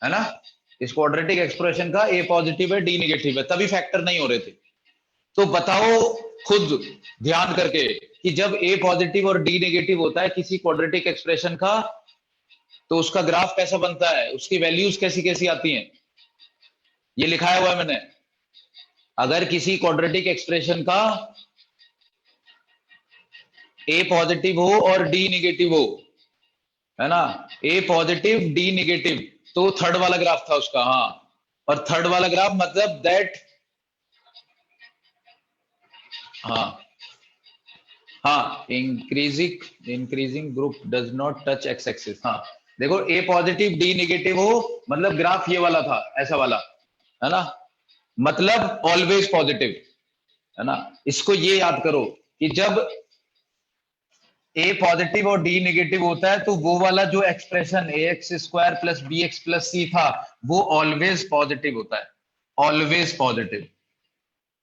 है ना, इस क्वाड्रेटिक एक्सप्रेशन का ए पॉजिटिव है, डी नेगेटिव है, तभी फैक्टर नहीं हो रहे थे। तो बताओ खुद ध्यान करके कि जब ए पॉजिटिव और डी नेगेटिव होता है किसी क्वाड्रेटिक एक्सप्रेशन का, तो उसका ग्राफ कैसा बनता है, उसकी वैल्यूज कैसी कैसी आती हैं, ये लिखाया हुआ है मैंने। अगर किसी क्वाड्रेटिक एक्सप्रेशन का ए पॉजिटिव हो और डी नेगेटिव हो, है ना, ए पॉजिटिव डी नेगेटिव, तो थर्ड वाला ग्राफ था उसका, हाँ, और थर्ड वाला ग्राफ मतलब दैट, हाँ हाँ, increasing group does not touch x axis, हाँ, देखो ए पॉजिटिव डी नेगेटिव हो मतलब ग्राफ ये वाला था, ऐसा वाला, है ना, मतलब ऑलवेज पॉजिटिव, है ना। इसको ये याद करो कि जब ए पॉजिटिव और डी नेगेटिव होता है तो वो वाला जो expression a x square plus b x plus c था वो ऑलवेज पॉजिटिव होता है, ऑलवेज पॉजिटिव,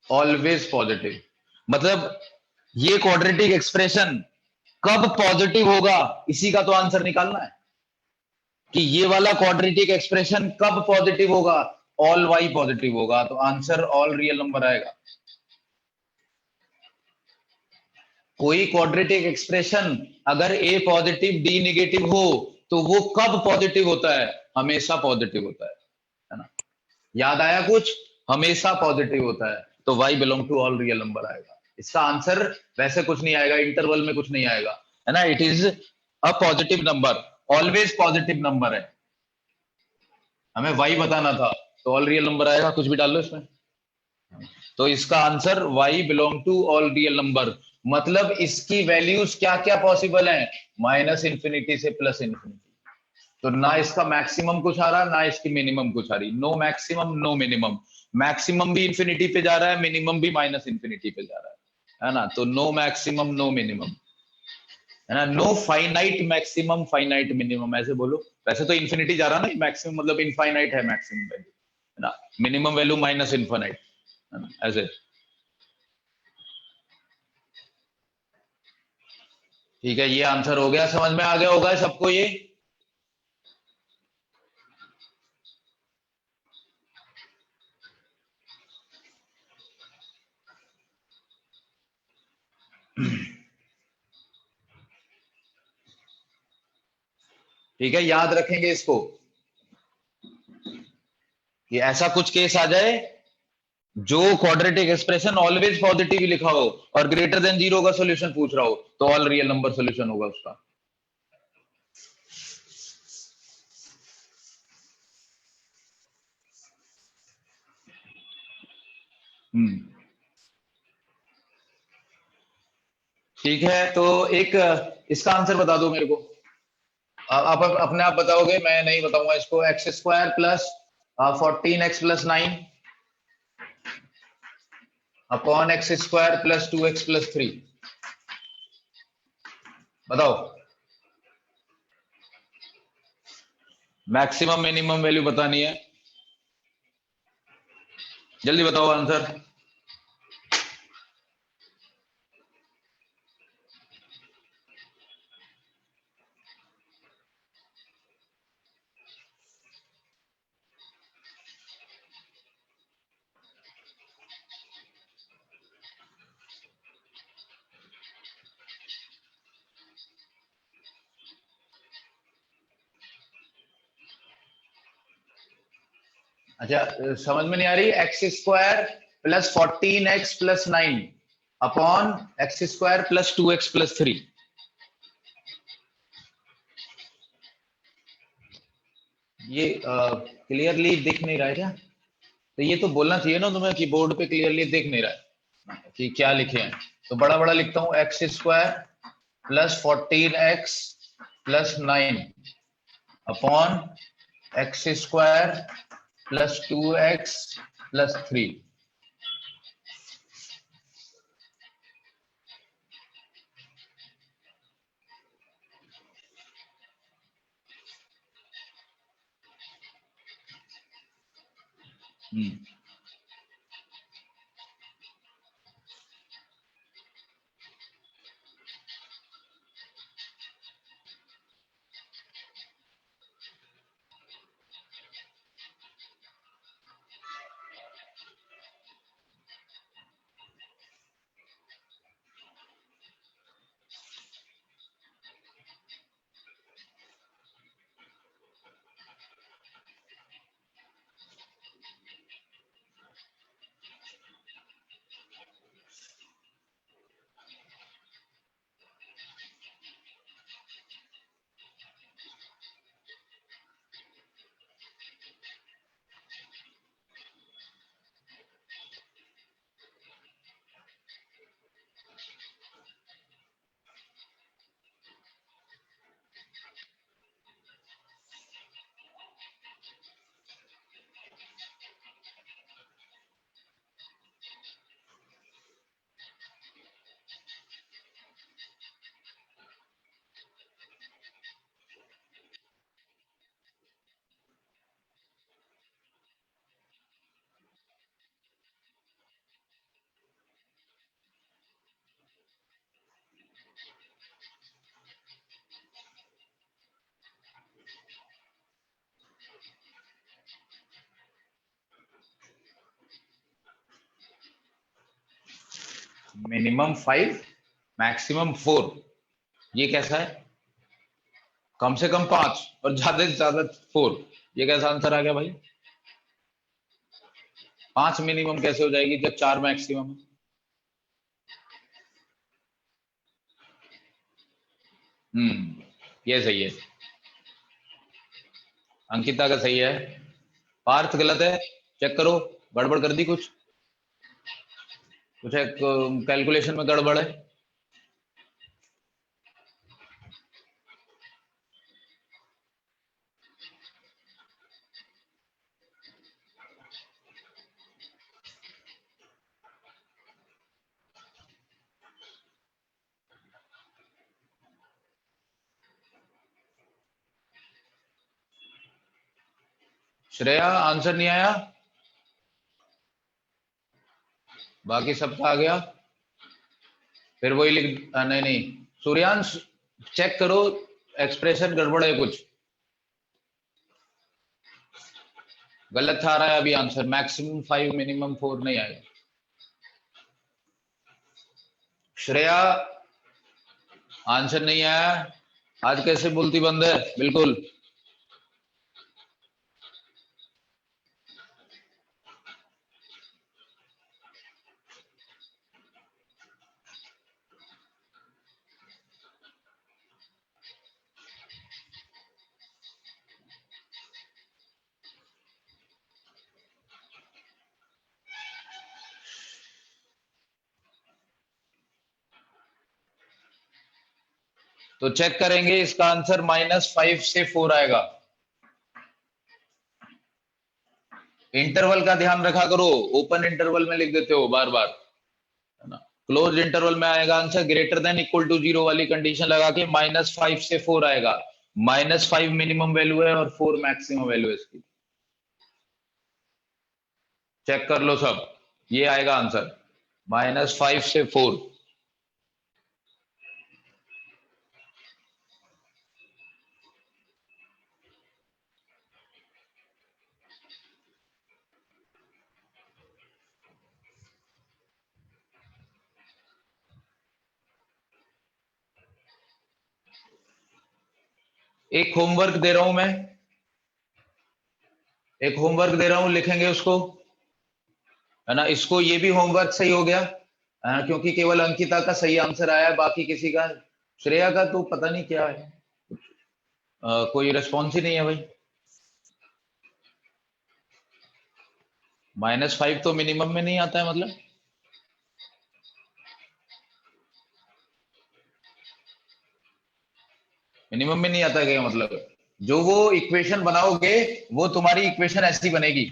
ऑलवेज पॉजिटिव। मतलब ये क्वाड्रेटिक एक्सप्रेशन कब पॉजिटिव होगा, इसी का तो आंसर निकालना है कि ये वाला क्वाड्रेटिक एक्सप्रेशन कब पॉजिटिव होगा, ऑल वाई पॉजिटिव होगा, तो आंसर ऑल रियल नंबर आएगा। कोई क्वाड्रेटिक एक्सप्रेशन अगर ए पॉजिटिव डी नेगेटिव हो तो वो कब पॉजिटिव होता है, हमेशा पॉजिटिव होता है ना, याद आया कुछ, हमेशा पॉजिटिव होता है, तो y belong to all real number आएगा। इसका आंसर वैसे कुछ नहीं आएगा, इंटरवल में कुछ नहीं आएगा, है ना, it is a positive number, always positive number है, हमें y बताना था, तो ऑल रियल नंबर आएगा, कुछ भी डाल लो इसमें। तो इसका answer y belong to all real number, मतलब इसकी वैल्यूज क्या क्या पॉसिबल है, माइनस इंफिनिटी से प्लस इंफिनिटी, तो ना इसका मैक्सिमम कुछ आ रहा ना इसकी मिनिमम कुछ आ रही, no maximum no minimum, maximum भी इंफिनिटी पे जा रहा है, मिनिमम भी माइनस इंफिनिटी पे जा रहा है ना, तो नो मैक्सिमम नो मिनिमम, है ना, no finite maximum finite minimum, ऐसे बोलो, वैसे तो इंफिनिटी जा रहा है ना, मैक्सिमम मतलब इनफाइनाइट है मैक्सिमम वैल्यू, है ना, मिनिमम वैल्यू माइनस इनफाइनाइट, है ना, ऐसे। ठीक है, ये आंसर हो गया, समझ में आ गया होगा सबको ये। ठीक है, याद रखेंगे इसको कि ऐसा कुछ केस आ जाए जो क्वाड्रेटिक एक्सप्रेशन ऑलवेज पॉजिटिव लिखा हो और ग्रेटर देन जीरो का सॉल्यूशन पूछ रहा हो, तो ऑल रियल नंबर सॉल्यूशन होगा उसका। ठीक है, तो एक इसका आंसर बता दो मेरे को, आप अपने आप बताओगे, मैं नहीं बताऊंगा इसको, x square plus 14x+9 upon x square plus 2x+3, बताओ मैक्सिमम मिनिमम वैल्यू बतानी है, जल्दी बताओ आंसर। अच्छा, समझ में नहीं आ रही, x square plus 14x+9 upon x square plus 2x+3, ये क्लियरली दिख नहीं रहा है क्या, तो ये तो बोलना चाहिए ना तुम्हें कि बोर्ड पे क्लियरली दिख नहीं रहा है कि क्या लिखे हैं, तो बड़ा बड़ा लिखता हूं, x square plus 14x+9 upon x square plus 2x +3। Minimum 5, maximum 4, ये कैसा है? कम से कम 5 और ज्यादा से ज्यादा 4, ये कैसा आंसर आ गया भाई? 5 मिनिमम कैसे हो जाएगी जब 4 मैक्सिमम है? ये सही है, अंकिता का सही है, पार्थ गलत है। चेक करो, गड़बड़ कर दी कुछ एक कैलकुलेशन में गड़बड़ है। श्रेया आंसर नहीं आया, बाकी सबका आ गया, फिर वही लिख, नहीं नहीं, सूर्यांश चेक करो, एक्सप्रेशन गड़बड़ है कुछ, गलत आ रहा है अभी आंसर, मैक्सिमम 5 मिनिमम 4 नहीं आएगा। श्रेया आंसर नहीं आया, आज कैसे बोलती बंद है बिल्कुल। तो चेक करेंगे, इसका आंसर -5 से 4 आएगा। इंटरवल का ध्यान रखा करो, ओपन इंटरवल में लिख देते हो बार बार, है ना। क्लोज इंटरवल में आएगा answer, greater than equal to 0 वाली कंडीशन लगा के -5 से 4 आएगा। -5 मिनिमम वैल्यू है और 4 मैक्सिमम वैल्यू है इसकी। चेक कर लो सब, ये आएगा आंसर -5 से 4। एक होमवर्क दे रहा हूं मैं, एक होमवर्क दे रहा हूं, लिखेंगे उसको, है ना। इसको, ये भी होमवर्क सही हो गया, क्योंकि केवल अंकिता का सही आंसर आया है, बाकी किसी का, श्रेया का तो पता नहीं क्या है, कोई रिस्पॉन्स ही नहीं है भाई। -5 तो मिनिमम में नहीं आता है, मतलब मिनिमम में नहीं आता है क्या मतलब? जो वो इक्वेशन बनाओगे वो तुम्हारी इक्वेशन ऐसी बनेगी,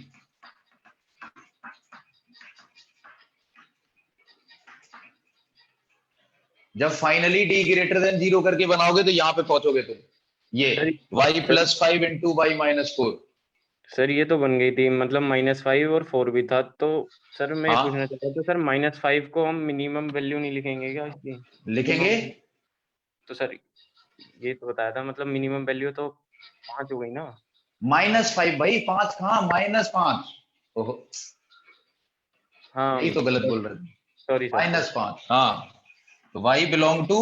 जब फाइनली डी ग्रेटर देन 0 करके बनाओगे तो यहाँ पे पहुंचोगे तुम, ये sir y plus 5 into y minus 4। Sir ये तो बन गई थी, मतलब -5 और 4 भी था, तो सर मैं पूछना हाँ चाहता था, तो सर -5 को हम मिनिमम वैल्यू नहीं लिखेंगे क्या इसकी? लिखेंगे। मिनिमम, तो सर ये तो बताया था, मतलब मिनिमम वैल्यू तो 5 हो गई ना? -5 भाई, 5 कहाँ, -5। ओहो, यही हाँ तो गलत बोल रहे थे। Sorry sir, sorry. -5, हाँ। तो y बिलोंग टू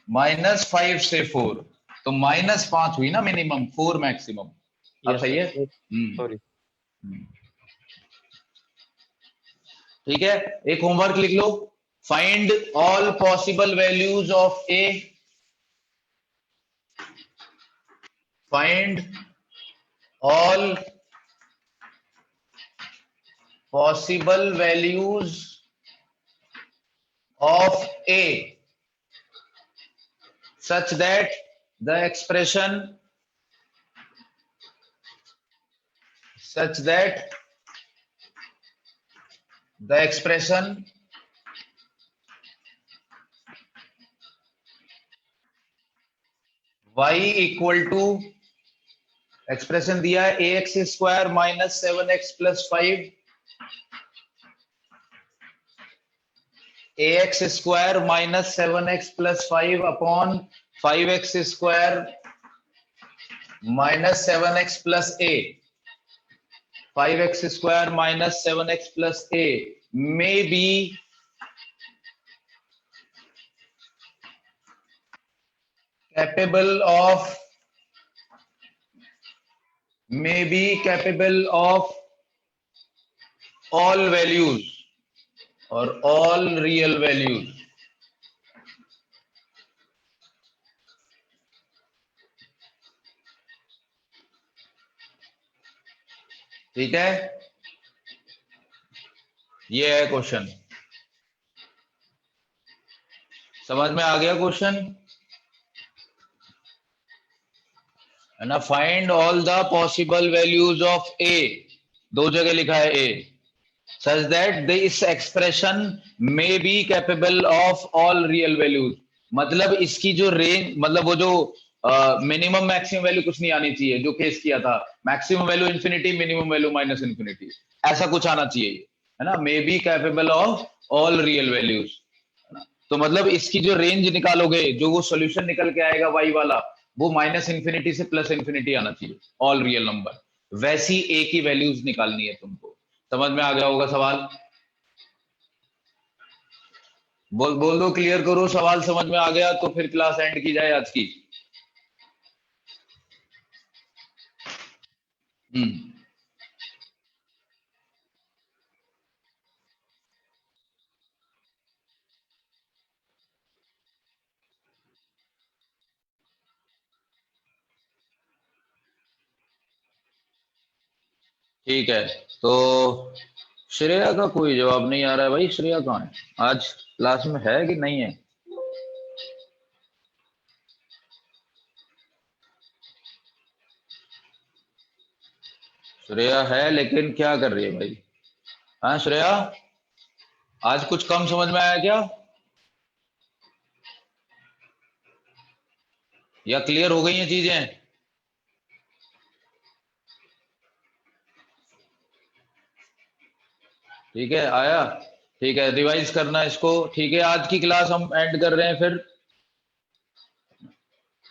-5 से 4, तो -5 हुई ना मिनिमम, 4 मैक्सिमम। अब यस सही है। Sir, sorry. ठीक है, एक होमवर्क लिख लो। Find all possible values of a, find all possible values of a such that the expression such that the expression y equal to, expression दिया है ax square minus 7x plus 5, ax square minus 7x plus 5 upon 5x square minus 7x plus a, 5x square minus 7x plus a may be capable of all values or all real values। ठीक है, ये है question. समझ में आ गया question, है ना। Find all the possible values of a, दो जगह लिखा है a, such that this expression may be capable of all real values. मतलब इसकी जो रेंज, मतलब वो जो मिनिमम मैक्सिमम वैल्यू कुछ नहीं आनी चाहिए, जो केस किया था, maximum value infinity, minimum value minus infinity, ऐसा कुछ आना चाहिए, है ना। मे be capable of all real values, है ना। तो मतलब इसकी जो रेंज निकालोगे, जो वो सोल्यूशन निकल के आएगा वाई वाला, वो माइनस इंफिनिटी से प्लस इंफिनिटी आना चाहिए, ऑल रियल नंबर। वैसी ए की वैल्यूज निकालनी है तुमको। समझ में आ गया होगा सवाल? बोल बोल दो, क्लियर करो, सवाल समझ में आ गया तो फिर क्लास एंड की जाए आज की। हम्म, ठीक है। तो श्रेया का कोई जवाब नहीं आ रहा है भाई, श्रेया कहाँ है? आज क्लास में है कि नहीं है? श्रेया है लेकिन क्या कर रही है भाई? हाँ श्रेया, आज कुछ कम समझ में आया क्या, या क्लियर हो गई हैं चीजें? ठीक है, आया? ठीक है, रिवाइज करना इसको। ठीक है, आज की क्लास हम एंड कर रहे हैं फिर।